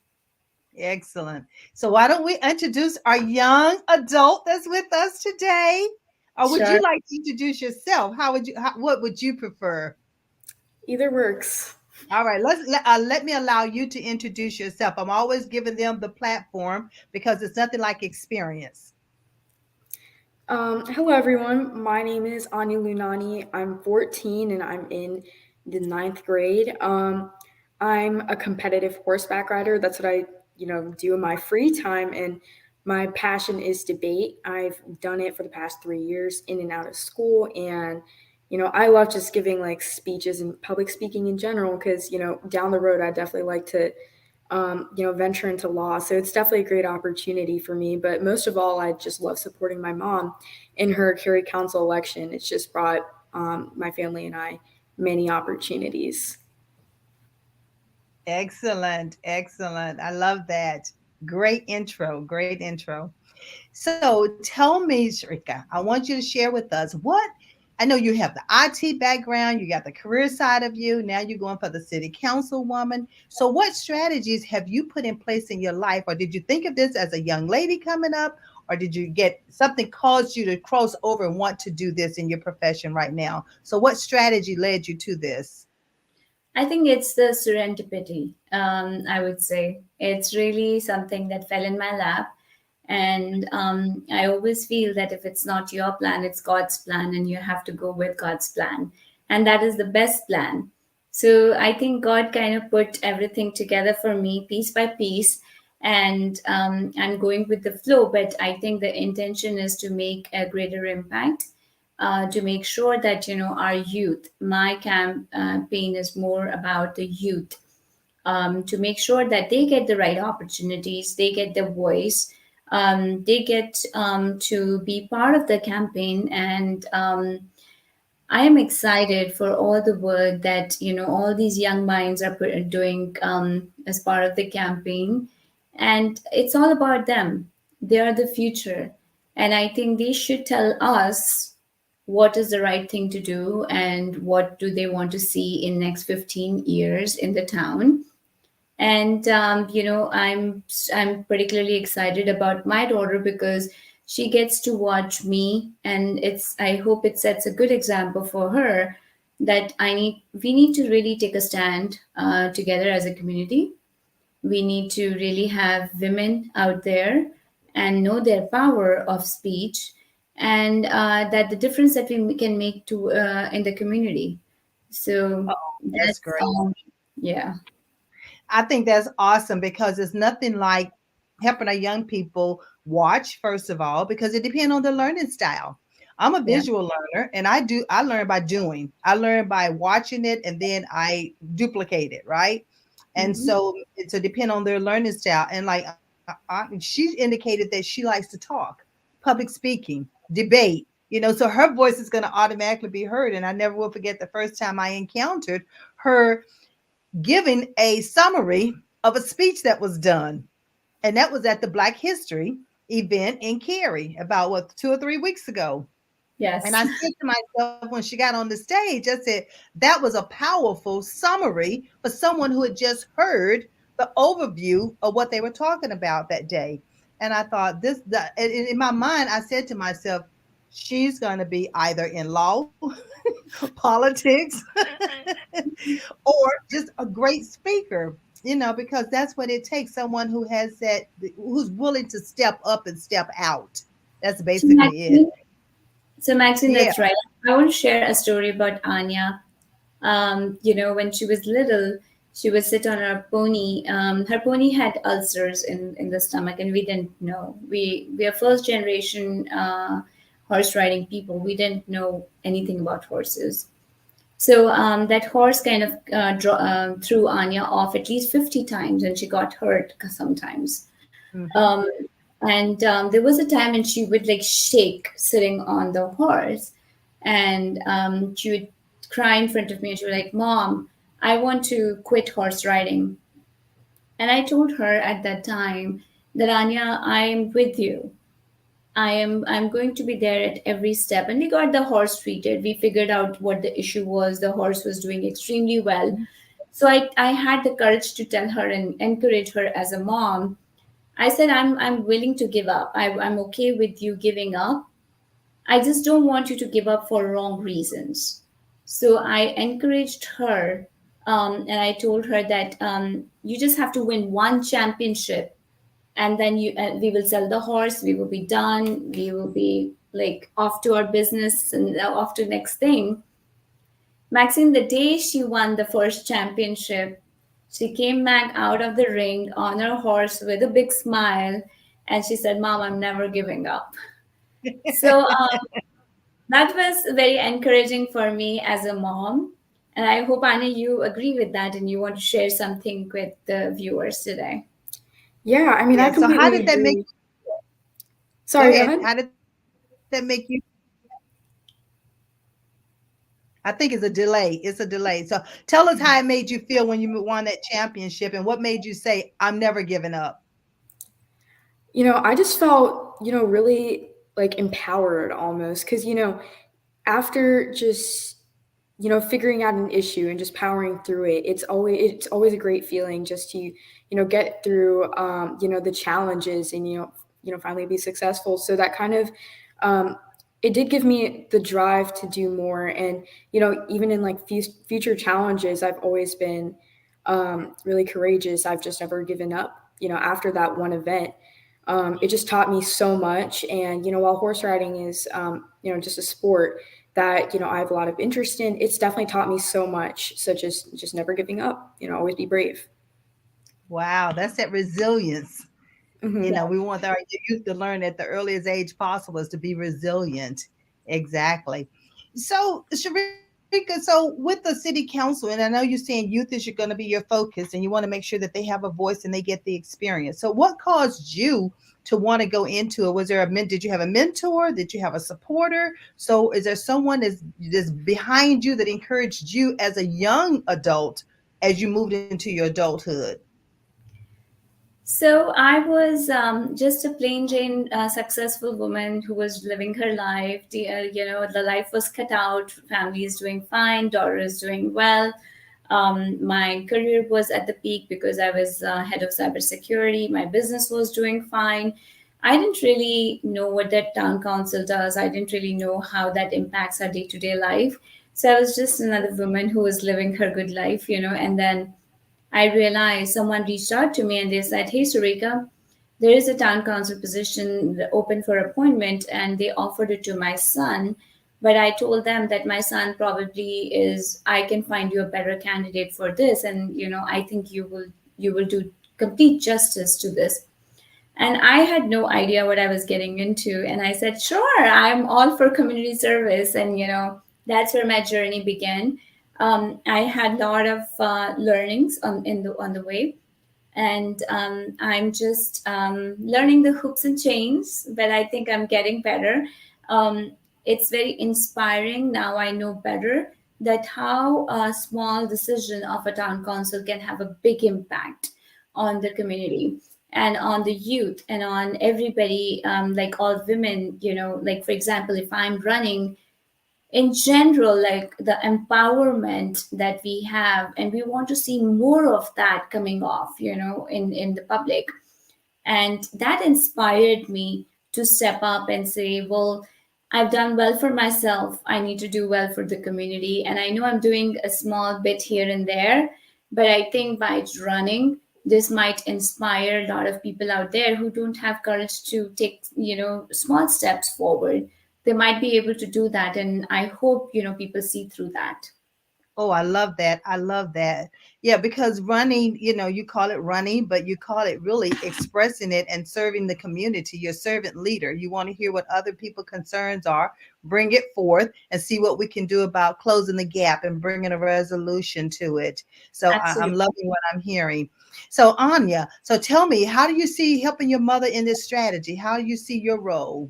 [SPEAKER 1] Excellent. So why don't we introduce our young adult that's with us today? Or would
[SPEAKER 3] Sure.
[SPEAKER 1] you like to introduce yourself? What would you prefer?
[SPEAKER 3] Either works.
[SPEAKER 1] All right, let me allow you to introduce yourself. I'm always giving them the platform because it's nothing like experience.
[SPEAKER 4] Hello, everyone. My name is Ani Lunani. I'm 14 and I'm in the ninth grade. I'm a competitive horseback rider. That's what I, do in my free time. And my passion is debate. I've done it for the past 3 years in and out of school. And, I love just giving like speeches and public speaking in general because, down the road, I definitely like to venture into law. So it's definitely a great opportunity for me. But most of all, I just love supporting my mom in her Cary Council election. It's just brought my family and I many opportunities.
[SPEAKER 1] Excellent. I love that. Great intro. So tell me, Shrika, I want you to share with us I know you have the IT background, you got the career side of you. Now you're going for the city councilwoman. So what strategies have you put in place in your life? Or did you think of this as a young lady coming up? or did you get something caused you to cross over and want to do this in your profession right now? So what strategy led you to this?
[SPEAKER 3] I think it's the serendipity. I would say it's really something that fell in my lap. And I always feel that if it's not your plan, it's God's plan, and you have to go with God's plan. And that is the best plan. So I think God kind of put everything together for me piece by piece. And I'm going with the flow. But I think the intention is to make a greater impact, to make sure that our youth. My campaign is more about the youth, to make sure that they get the right opportunities, they get the voice, they get to be part of the campaign. And I am excited for all the work that all these young minds are doing as part of the campaign, and it's all about them. They are the future, and I think they should tell us what is the right thing to do and what do they want to see in next 15 years in the town. And I'm particularly excited about my daughter because she gets to watch me, and I hope it sets a good example for her that we need to really take a stand together as a community. We need to really have women out there and know their power of speech, and that the difference that we can make to in the community. So
[SPEAKER 1] Oh, that's
[SPEAKER 3] that's
[SPEAKER 1] great.
[SPEAKER 3] yeah.
[SPEAKER 1] I think that's awesome because it's nothing like helping our young people watch, first of all, because it depends on the learning style. I'm a
[SPEAKER 3] Yeah.
[SPEAKER 1] visual learner and I learn by doing. I learn by watching it and then I duplicate it, right? And
[SPEAKER 3] Mhm.
[SPEAKER 1] so it's depend on their learning style. And like she indicated that she likes to talk, public speaking, debate, so her voice is going to automatically be heard. And I never will forget the first time I encountered her giving a summary of a speech that was done. And that was at the Black History event in Cary about 2 or 3 weeks ago. And
[SPEAKER 3] Yes.
[SPEAKER 1] I said to myself when she got on the stage, I said, that was a powerful summary for someone who had just heard the overview of what they were talking about that day. And I thought, in my mind, I said to myself, she's going to be either in law, politics, or just a great speaker, because that's what it takes, someone who has who's willing to step up and step out. That's
[SPEAKER 3] So
[SPEAKER 1] basically it.
[SPEAKER 3] Maxine, so Maxine,
[SPEAKER 1] Yeah.
[SPEAKER 3] that's right. I want to share a story about Anya. When she was little, she would sit on her pony. Her pony had ulcers in the stomach, and we didn't know. We are first generation horse riding people. We didn't know anything about horses. So that horse kind of threw Anya off at least 50 times, and she got hurt sometimes.
[SPEAKER 1] Hmm.
[SPEAKER 3] Um, and there was a time when she would like shake sitting on the horse, and she would cry in front of me, and she was like, "Mom, I want to quit horse riding." And I told her at that time that, Anya, I am with you. I'm going to be there at every step. And we got the horse treated. We figured out what the issue was. The horse was doing extremely well. So I had the courage to tell her and encourage her as a mom. I said, I'm willing to give up. I'm okay with you giving up. I just don't want you to give up for wrong reasons. So I encouraged her, and I told her that you just have to win one championship, and then we will sell the horse. We will be done. We will be like off to our business and off to next thing. Maxine, the day she won the first championship, she came back out of the ring on her horse with a big smile, and she said, "Mom, I'm never giving up." So that was very encouraging for me as a mom. And I hope, Anna, you agree with that and you want to share something with the viewers today.
[SPEAKER 4] Yeah, I mean, I
[SPEAKER 1] Yeah. So how
[SPEAKER 4] completely
[SPEAKER 1] did that make
[SPEAKER 4] agree.
[SPEAKER 1] go
[SPEAKER 4] Sorry, go
[SPEAKER 1] ahead?
[SPEAKER 4] ahead.
[SPEAKER 1] How did that make you? I think it's a delay. It's a delay. So tell us how it made you feel when you won that championship and what made you say, I'm never giving up.
[SPEAKER 4] I just felt, really like empowered almost because, after just, figuring out an issue and just powering through it, it's always a great feeling just to, get through, the challenges and, finally be successful. So that kind of um, it did give me the drive to do more. And even in like future challenges, I've always been really courageous. I've just never given up. After that one event, it just taught me so much. And while horse riding is just a sport that I have a lot of interest in, it's definitely taught me so much, such as just never giving up. Always be brave.
[SPEAKER 1] Wow, that's that resilience.
[SPEAKER 4] Hmm.
[SPEAKER 1] We want our youth to learn at the earliest age possible is to be resilient. Exactly. So, Sharika, so with the city council, and I know you're saying youth is going to be your focus and you want to make sure that they have a voice and they get the experience. So, what caused you to want to go into it? Was there did you have a mentor? Did you have a supporter? So, is there someone that's behind you that encouraged you as a young adult as you moved into your adulthood?
[SPEAKER 3] So I was just a plain Jane successful woman who was living her life. The life was cut out. Family is doing fine. Daughter is doing well. My career was at the peak because I was head of cybersecurity. My business was doing fine. I didn't really know what that town council does. I didn't really know how that impacts our day to day life. So I was just another woman who was living her good life. And then I realized someone reached out to me and they said, "Hey, Sarika, there is a town council position open for appointment," and they offered it to my son. But I told them that my son probably is, I can find you a better candidate for this. And, I think you will do complete justice to this. And I had no idea what I was getting into. And I said, "Sure, I'm all for community service." And, that's where my journey began. I had a lot of learnings on the way. And I'm just learning the hoops and chains, but I think I'm getting better. It's very inspiring. Now I know better that how a small decision of a town council can have a big impact on the community and on the youth and on everybody, like all women. Like, for example, if I'm running in general, like the empowerment that we have, and we want to see more of that coming off, in the public. And that inspired me to step up and say, well, I've done well for myself, I need to do well for the community. And I know I'm doing a small bit here and there, but I think by running, this might inspire a lot of people out there who don't have courage to take, small steps forward. They might be able to do that, and I hope, people see through that.
[SPEAKER 1] Oh, I love that. I love that. Yeah, because running, you call it running, but you call it really expressing it and serving the community. You're a servant leader. You want to hear what other people' concerns are, bring it forth, and see what we can do about closing the gap and bringing a resolution to it. So I'm
[SPEAKER 3] Absolutely.
[SPEAKER 1] loving what I'm hearing. So, Anya, so tell me, how do you see helping your mother in this strategy? How do you see your role?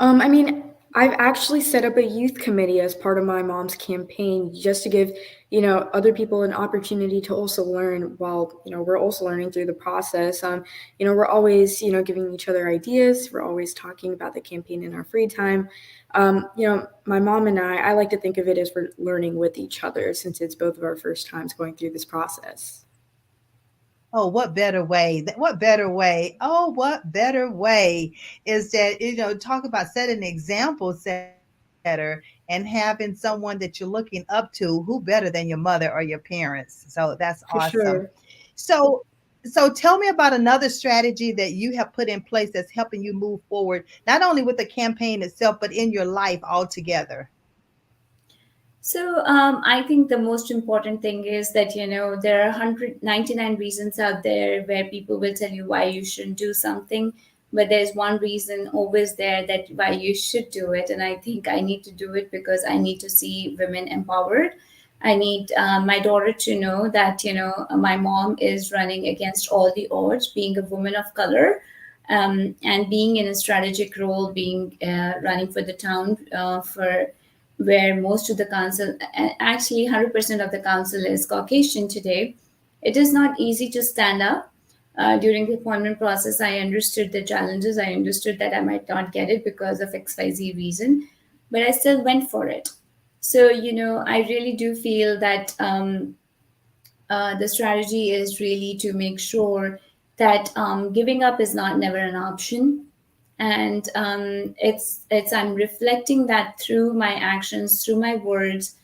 [SPEAKER 4] I mean, I've actually set up a youth committee as part of my mom's campaign just to give, other people an opportunity to also learn while, we're also learning through the process. We're always, giving each other ideas. We're always talking about the campaign in our free time. My mom and I like to think of it as we're learning with each other since it's both of our first times going through this process.
[SPEAKER 1] Oh, what better way? What better way? Oh, what better way is that, talk about setting an example setter and having someone that you're looking up to. Who better than your mother or your parents? So that's
[SPEAKER 4] For
[SPEAKER 1] awesome.
[SPEAKER 4] sure.
[SPEAKER 1] So, so tell me about another strategy that you have put in place that's helping you move forward, not only with the campaign itself, but in your life altogether.
[SPEAKER 3] So I think the most important thing is that there are 199 reasons out there where people will tell you why you shouldn't do something, but there's one reason always there that why you should do it. And I think I need to do it because I need to see women empowered. I need my daughter to know that my mom is running against all the odds, being a woman of color. And being in a strategic role, being running for the town, for where most of the council, actually 100% of the council is Caucasian today. It is not easy to stand up. During the appointment process, I understood the challenges. I understood that I might not get it because of XYZ reason, but I still went for it. So, I really do feel that the strategy is really to make sure that giving up is not never an option. And it's I'm reflecting that through my actions, through my words.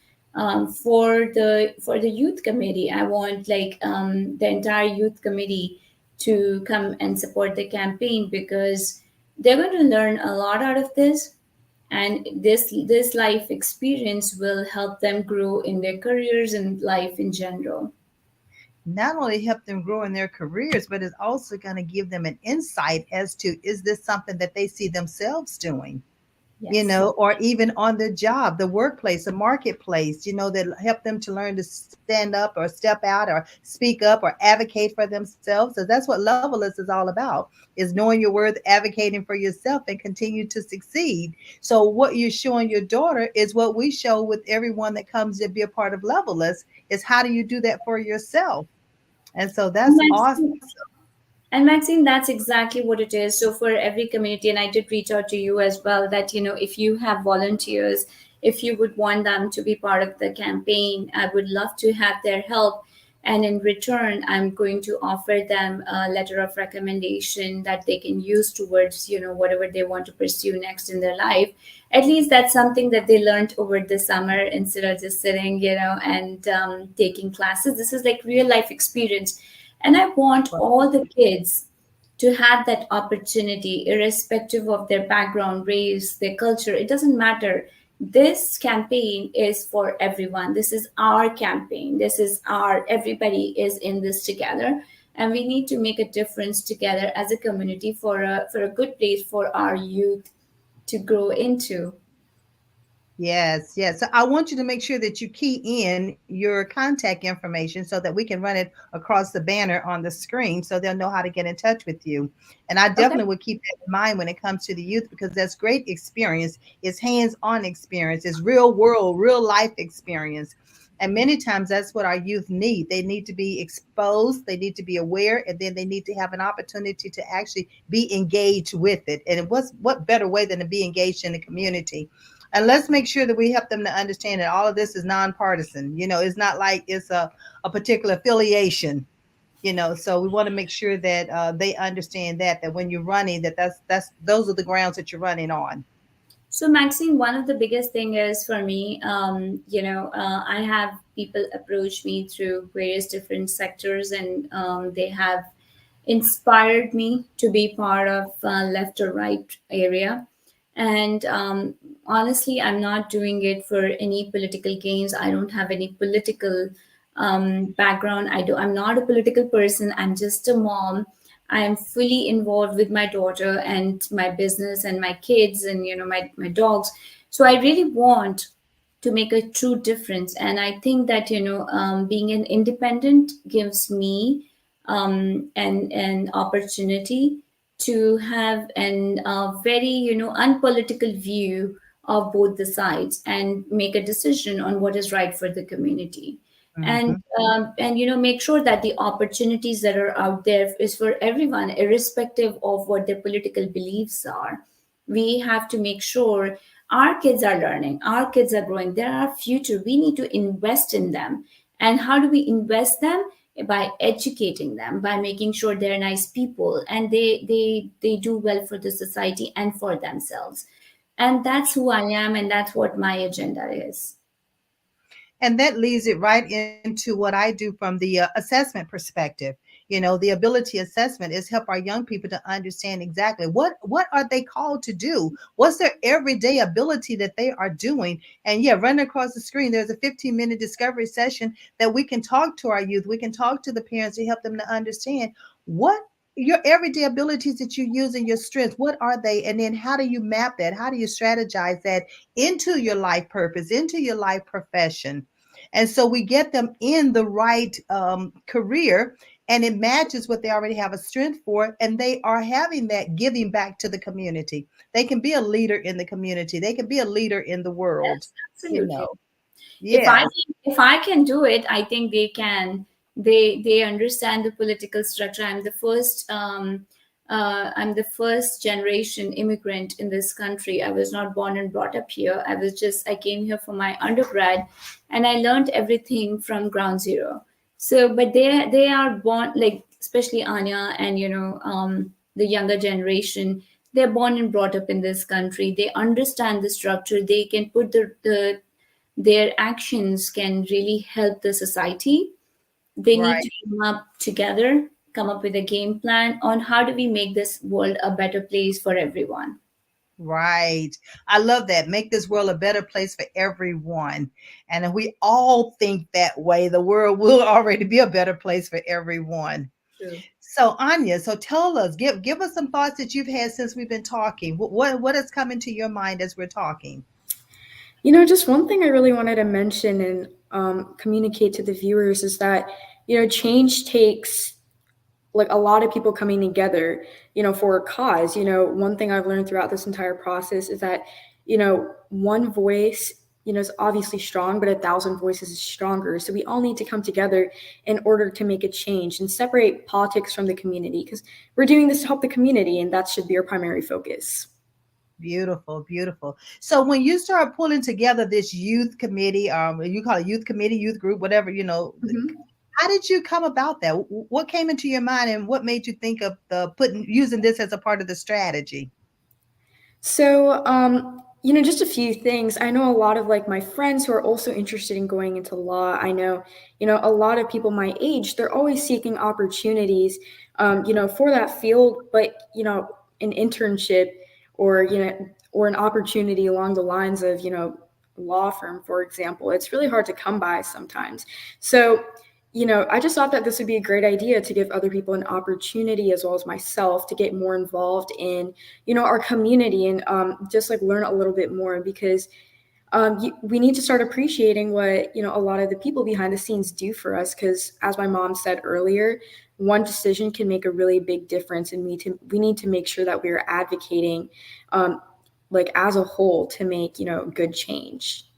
[SPEAKER 3] For the youth committee, I want like the entire youth committee to come and support the campaign, because they're going to learn a lot out of this, and this life experience will help them grow in their careers and life in general.
[SPEAKER 1] Not only help them grow in their careers, but it's also going to give them an insight as to, is this something that they see themselves doing?
[SPEAKER 3] Yes.
[SPEAKER 1] Or even on the job, the workplace, the marketplace, that help them to learn to stand up or step out or speak up or advocate for themselves. So that's what Levelist is all about, is knowing your worth, advocating for yourself, and continue to succeed. So what you're showing your daughter is what we show with everyone that comes to be a part of Levelist, is how do you do that for yourself? And so
[SPEAKER 3] And
[SPEAKER 1] that's awesome.
[SPEAKER 3] And Maxine, that's exactly what it is. So for every community, and I did reach out to you as well, that if you have volunteers, if you would want them to be part of the campaign, I would love to have their help. And in return, I'm going to offer them a letter of recommendation that they can use towards, whatever they want to pursue next in their life. At least that's something that they learned over the summer, instead of just sitting, and taking classes. This is like real life experience. And I want all the kids to have that opportunity, irrespective of their background, race, their culture. It doesn't matter. This campaign is for everyone. This is our campaign. Everybody is in this together. And we need to make a difference together as a community for a good place for our youth to grow into.
[SPEAKER 1] Yes, yes. So I want you to make sure that you key in your contact information so that we can run it across the banner on the screen so they'll know how to get in touch with you. And I
[SPEAKER 3] Okay.
[SPEAKER 1] definitely would keep that in mind when it comes to the youth, because that's great experience. It's hands-on experience. It's real world, real life experience. And many times that's what our youth need. They need to be exposed, they need to be aware, and then they need to have an opportunity to actually be engaged with it. And what better way than to be engaged in the community? And let's make sure that we help them to understand that all of this is nonpartisan. It's not like it's a particular affiliation. So we want to make sure that they understand that when you're running, that's those are the grounds that you're running on.
[SPEAKER 3] So, Maxine, one of the biggest thing is for me, I have people approach me through various different sectors, and they have inspired me to be part of left or right area. And honestly, I'm not doing it for any political gains. I don't have any political background. I'm not a political person. I'm just a mom. I am fully involved with my daughter and my business and my kids and my dogs. So I really want to make a true difference. And I think that being an independent gives me an opportunity to have an very unpolitical view of both the sides and make a decision on what is right for the community.
[SPEAKER 1] Mhm.
[SPEAKER 3] And make sure that the opportunities that are out there is for everyone, irrespective of what their political beliefs are. We have to make sure our kids are learning, our kids are growing, they're our future. We need to invest in them. And how do we invest them? By educating them, by making sure they're nice people and they do well for the society and for themselves. And that's who I am, and that's what my agenda is.
[SPEAKER 1] And that leads it right into what I do from the assessment perspective. The ability assessment is help our young people to understand exactly what are they called to do, what's their everyday ability that they are doing. And yeah, running across the screen, there's a 15-minute discovery session that we can talk to our youth, we can talk to the parents to help them to understand what your everyday abilities that you use and your strengths, what are they, and then how do you map that, how do you strategize that into your life purpose, into your life profession. And so we get them in the right career, and it matches what they already have a strength for, and they are having that giving back to the community. They can be a leader in the community, they can be a leader in the world.
[SPEAKER 3] Yes,
[SPEAKER 1] you
[SPEAKER 3] absolutely.
[SPEAKER 1] know
[SPEAKER 3] if i
[SPEAKER 1] yes.
[SPEAKER 3] if I can do it, I think they can. They understand the political structure. I'm the first generation immigrant in this country. I was not born and brought up here. I came here for my undergrad, and I learned everything from ground zero. So but they are born, like, especially Anya and the younger generation. They're born and brought up in this country. They understand the structure. They can put their actions can really help the society. They need
[SPEAKER 1] Right.
[SPEAKER 3] to come up together, come up with a game plan on how do we make this world a better place for everyone.
[SPEAKER 1] Right. I love that. Make this world a better place for everyone. And if we all think that way, the world will already be a better place for everyone.
[SPEAKER 3] True.
[SPEAKER 1] So Anya, so tell us, give us some thoughts that you've had since we've been talking. What has come into your mind as we're talking?
[SPEAKER 4] Just one thing I really wanted to mention and communicate to the viewers is that, change takes like a lot of people coming together, for a cause. One thing I've learned throughout this entire process is that, one voice, is obviously strong, but 1,000 voices is stronger. So we all need to come together in order to make a change and separate politics from the community, because we're doing this to help the community, and that should be our primary focus.
[SPEAKER 1] Beautiful, beautiful. So when you start pulling together this youth committee, you call it youth committee, youth group, whatever,
[SPEAKER 4] Mhm.
[SPEAKER 1] how did you come about that? What came into your mind and what made you think of the using this as a part of the strategy?
[SPEAKER 4] So, just a few things. I know a lot of like my friends who are also interested in going into law. I know, a lot of people my age, they're always seeking opportunities, for that field, but, an internship or, or an opportunity along the lines of, law firm, for example, it's really hard to come by sometimes. So, I just thought that this would be a great idea to give other people an opportunity as well as myself to get more involved in, our community and just like learn a little bit more because we need to start appreciating what, a lot of the people behind the scenes do for us. Because as my mom said earlier, one decision can make a really big difference. And we need to make sure that we're advocating like as a whole to make, good change.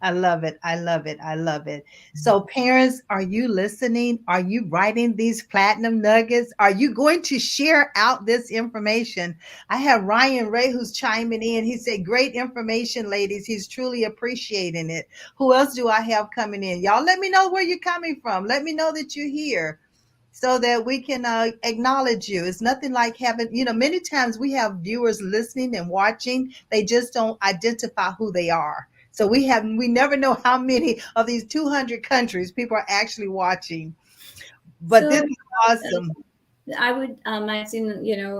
[SPEAKER 1] I love it. I love it. I love it. So, parents, are you listening? Are you writing these platinum nuggets? Are you going to share out this information? I have Ryan Ray who's chiming in. He said, great information, ladies. He's truly appreciating it. Who else do I have coming in? Y'all let me know where you're coming from. Let me know that you're here so that we can acknowledge you. It's nothing like having, many times we have viewers listening and watching. They just don't identify who they are. So we never know how many of these 200 countries people are actually watching. But this
[SPEAKER 3] So
[SPEAKER 1] is awesome.
[SPEAKER 3] I would, Maxine,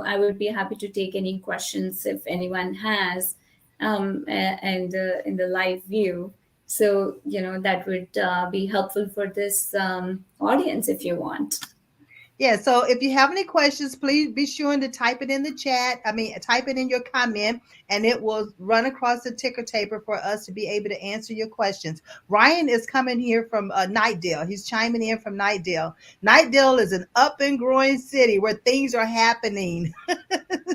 [SPEAKER 3] I would be happy to take any questions if anyone has, and in the live view. So, that would be helpful for this audience if you want.
[SPEAKER 1] Yeah, so if you have any questions, please be sure to type it in the chat. I mean, type it in your comment, and it will run across the ticker taper for us to be able to answer your questions. Ryan is coming here from Nightdale. He's chiming in from Nightdale. Nightdale is an up and growing city where things are happening.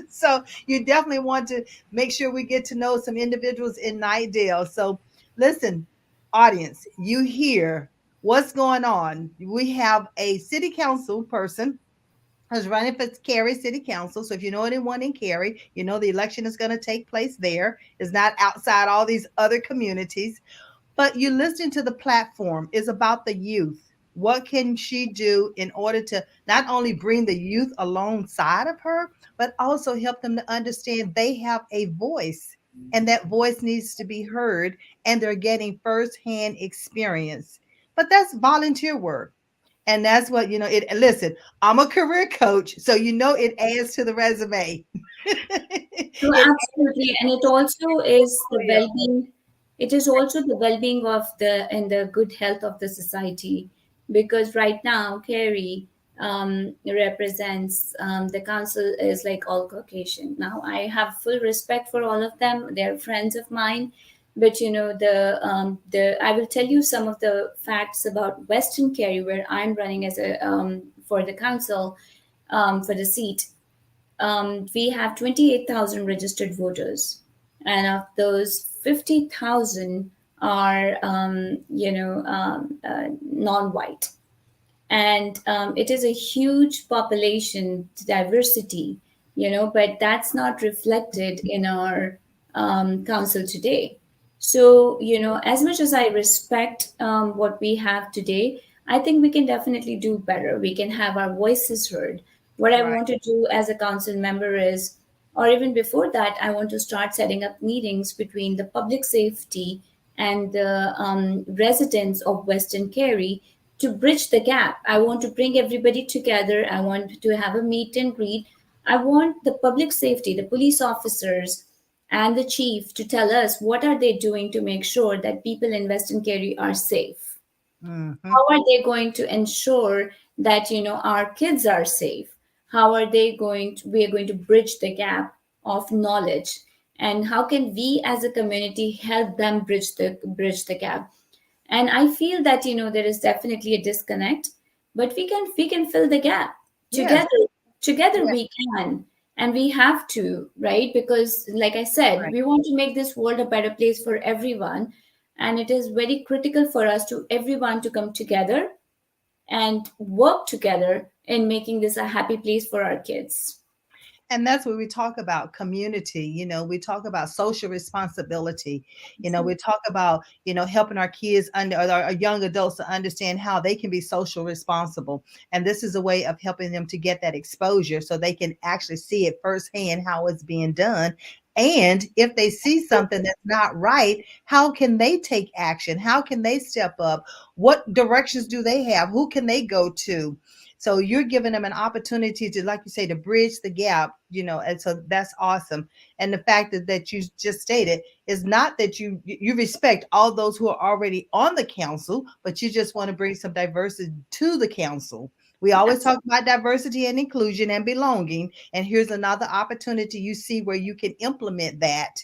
[SPEAKER 1] So you definitely want to make sure we get to know some individuals in Nightdale. So listen, audience, you hear what's going on. We have a city council person who's running for Cary City Council. So if you know anyone in Cary, you know the election is going to take place there. It's not outside all these other communities. But you listen to the platform is about the youth. What can she do in order to not only bring the youth alongside of her, but also help them to understand they have a voice and that voice needs to be heard and they're getting firsthand experience. But that's volunteer work. And that's what, it listen, I'm a career coach, so it adds to the resume.
[SPEAKER 3] No,
[SPEAKER 1] It
[SPEAKER 3] absolutely, and it also is the
[SPEAKER 1] will.
[SPEAKER 3] well-being. It is also the well-being of the and the good health of the society, because right now, Kerry represents the council is like all Caucasian. Now, I have full respect for all of them; they're friends of mine. But the I will tell you some of the facts about Western Kerry, where I'm running as a for the council for the seat. We have 28,000 registered voters, and of those, 50,000 are, non-white. And it is a huge population diversity, but that's not reflected in our council today. So, as much as I respect what we have today, I think we can definitely do better. We can have our voices heard. What I
[SPEAKER 1] Right.
[SPEAKER 3] want to do as a council member is, or even before that, I want to start setting up meetings between the public safety and the residents of Western Cary to bridge the gap. I want to bring everybody together. I want to have a meet and greet. I want the public safety, the police officers, and the chief to tell us what are they doing to make sure that people in Western Cary are safe.
[SPEAKER 1] Hmm.
[SPEAKER 3] How are they going to ensure that our kids are safe? How are they going to we are going to bridge the gap of knowledge, and how can we as a community help them bridge the gap? And I feel that there is definitely a disconnect, but we can fill the gap
[SPEAKER 1] Yes.
[SPEAKER 3] together
[SPEAKER 1] Yes.
[SPEAKER 3] we can, and we have to, right? Because like I said,
[SPEAKER 1] Right.
[SPEAKER 3] we want to make this world a better place for everyone, and it is very critical for us to everyone to come together and work together in making this a happy place for our kids.
[SPEAKER 1] And that's what we talk about community. We talk about social responsibility. We talk about helping our kids under or our young adults to understand how they can be social responsible, and this is a way of helping them to get that exposure so they can actually see it firsthand how it's being done. And if they see something that's not right, how can they take action? How can they step up? What directions do they have? Who can they go to? So you're giving them an opportunity to, like you say, to bridge the gap, and so that's awesome. And the fact that you just stated is not that you respect all those who are already on the council, but you just want to bring some diversity to the council. We always talk about diversity and inclusion and belonging, and here's another opportunity you see where you can implement that.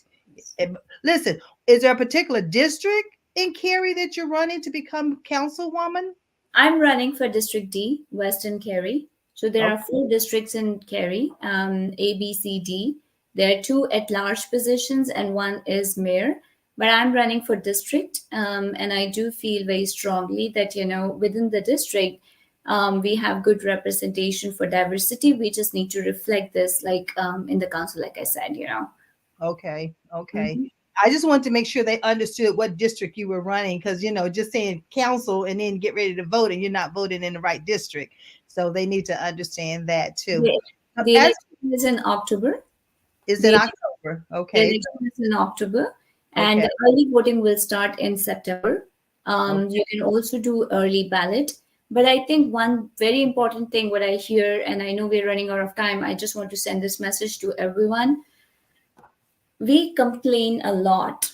[SPEAKER 1] Listen, is there a particular district in Cary that you're running to become councilwoman?
[SPEAKER 3] I'm running for District D, Western Cary. So there are 4 districts in Cary, A, B, C, D. There are 2 at-large positions and 1 is mayor. But I'm running for district, and I do feel very strongly that within the district, we have good representation for diversity. We just need to reflect this, like in the council, like I said.
[SPEAKER 1] Okay. Okay.
[SPEAKER 3] Mhm.
[SPEAKER 1] I just wanted to make sure they understood what district you were running because, just saying council and then get ready to vote and you're not voting in the right district. So they need to understand that too.
[SPEAKER 3] The, the
[SPEAKER 1] As
[SPEAKER 3] election is in October.
[SPEAKER 1] is in
[SPEAKER 3] The
[SPEAKER 1] October.
[SPEAKER 3] The
[SPEAKER 1] Okay.
[SPEAKER 3] election is in October, and
[SPEAKER 1] Okay.
[SPEAKER 3] the early voting will start in September. You
[SPEAKER 1] Okay.
[SPEAKER 3] can also do early ballot. But I think one very important thing, what I hear, and I know we're running out of time, I just want to send this message to everyone. We complain a lot.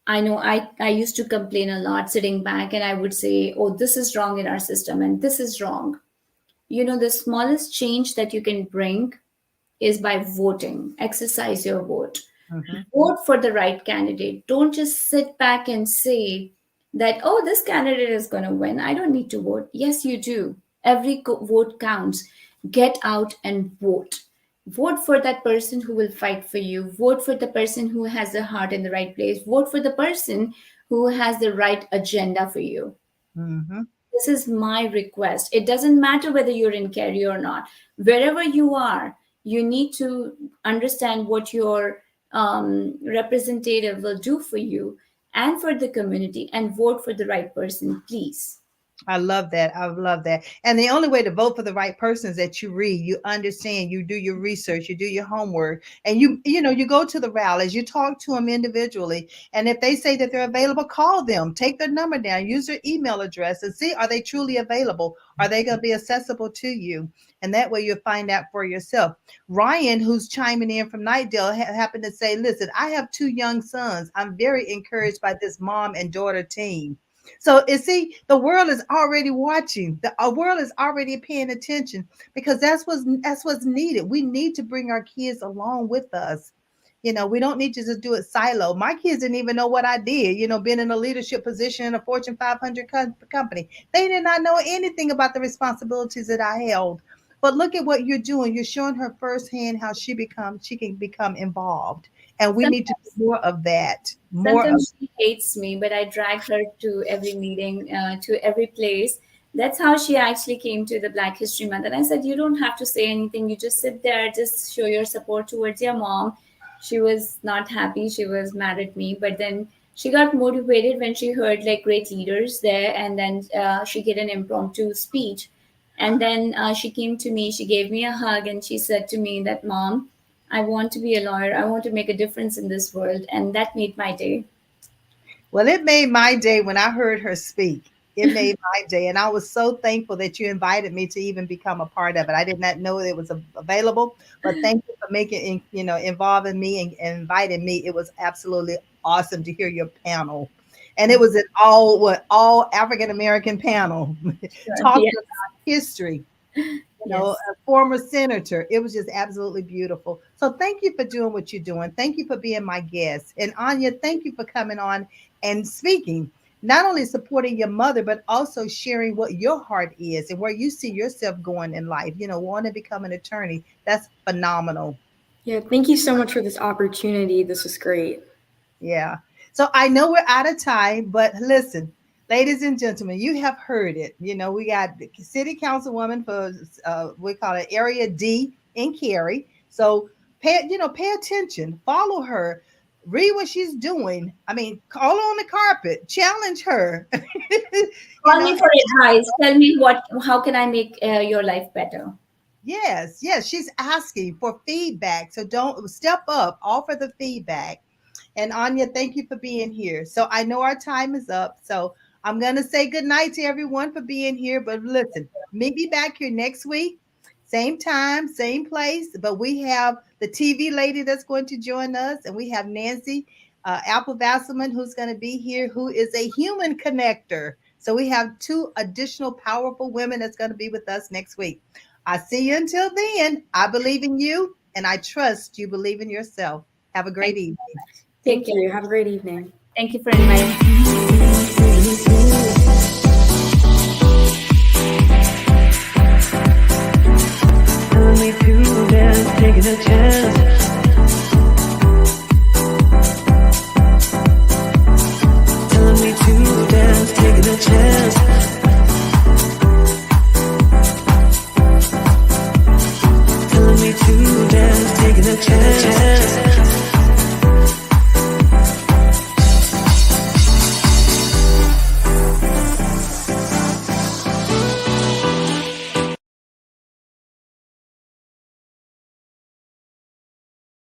[SPEAKER 3] I know I used to complain a lot sitting back, and I would say, oh, this is wrong in our system, and this is wrong. The smallest change that you can bring is by voting. Exercise your vote.
[SPEAKER 1] Mhm.
[SPEAKER 3] Vote for the right candidate. Don't just sit back and say that, oh, this candidate is going to win. I don't need to vote. Yes, you do. Every vote counts. Get out and vote. Vote for that person who will fight for you. Vote for the person who has the heart in the right place. Vote for the person who has the right agenda for you.
[SPEAKER 1] Mhm.
[SPEAKER 3] This is my request. It doesn't matter whether you're in Kerry or not. Wherever you are, you need to understand what your representative will do for you and for the community, and vote for the right person, please.
[SPEAKER 1] I love that. I love that. And the only way to vote for the right person is that you read, you understand, you do your research, you do your homework, and you go to the rallies, you talk to them individually. And if they say that they're available, call them, take their number down, use their email address, and see are they truly available? Are they going to be accessible to you? And that way you'll find out for yourself. Ryan, who's chiming in from Nightdale, happened to say, listen, I have 2 young sons. I'm very encouraged by this mom and daughter team. So you see, the world is already watching. The world is already paying attention because that's what's needed. We need to bring our kids along with us. We don't need to just do it silo. My kids didn't even know what I did. Being in a leadership position in a Fortune 500 company, they did not know anything about the responsibilities that I held. But look at what you're doing. You're showing her firsthand how she can become involved, and we need to do
[SPEAKER 3] Sometimes
[SPEAKER 1] more of that. More of.
[SPEAKER 3] Sometimes she hates me, but I drag her to every meeting, to every place. That's how she actually came to the Black History Month. And I said, you don't have to say anything. You just sit there, just show your support towards your mom. She was not happy. She was mad at me. But then she got motivated when she heard like great leaders there, and then she did an impromptu speech. And then she came to me, she gave me a hug, and she said to me that, Mom, I want to be a lawyer. I want to make a difference in this world. And that made my day.
[SPEAKER 1] Well, it made my day when I heard her speak. It made my day. And I was so thankful that you invited me to even become a part of it. I did not know it was available, but thank you for making, involving me and inviting me. It was absolutely awesome to hear your panel. And it was an all African American panel talking
[SPEAKER 3] Yes.
[SPEAKER 1] about history,
[SPEAKER 3] Yes.
[SPEAKER 1] a former senator. It was just absolutely beautiful. So thank you for doing what you're doing. Thank you for being my guest. And Anya, thank you for coming on and speaking, not only supporting your mother, but also sharing what your heart is and where you see yourself going in life. Want to become an attorney. That's phenomenal.
[SPEAKER 4] Yeah, thank you so much for this opportunity. This was great.
[SPEAKER 1] Yeah. So I know we're out of time, but listen, ladies and gentlemen, you have heard it. We got the city councilwoman for we call it Area D in Cary. So pay attention, follow her, read what she's doing. I mean, call her on the carpet, challenge her.
[SPEAKER 3] Call me for advice. Tell me how can I make your life better?
[SPEAKER 1] Yes, she's asking for feedback. So don't step up, offer the feedback. And Anya, thank you for being here. So I know our time is up. So I'm going to say good night to everyone for being here. But listen, maybe back here next week, same time, same place. But we have the TV lady that's going to join us. And we have Nancy Apple Vasselman, who's going to be here, who is a human connector. So we have 2 additional powerful women that's going to be with us next week. I see you until then. I believe in you, and I trust you believe in yourself. Have a great evening.
[SPEAKER 4] Thank you. Have a great evening.
[SPEAKER 3] Thank you for inviting me.
[SPEAKER 5] Taking a chance.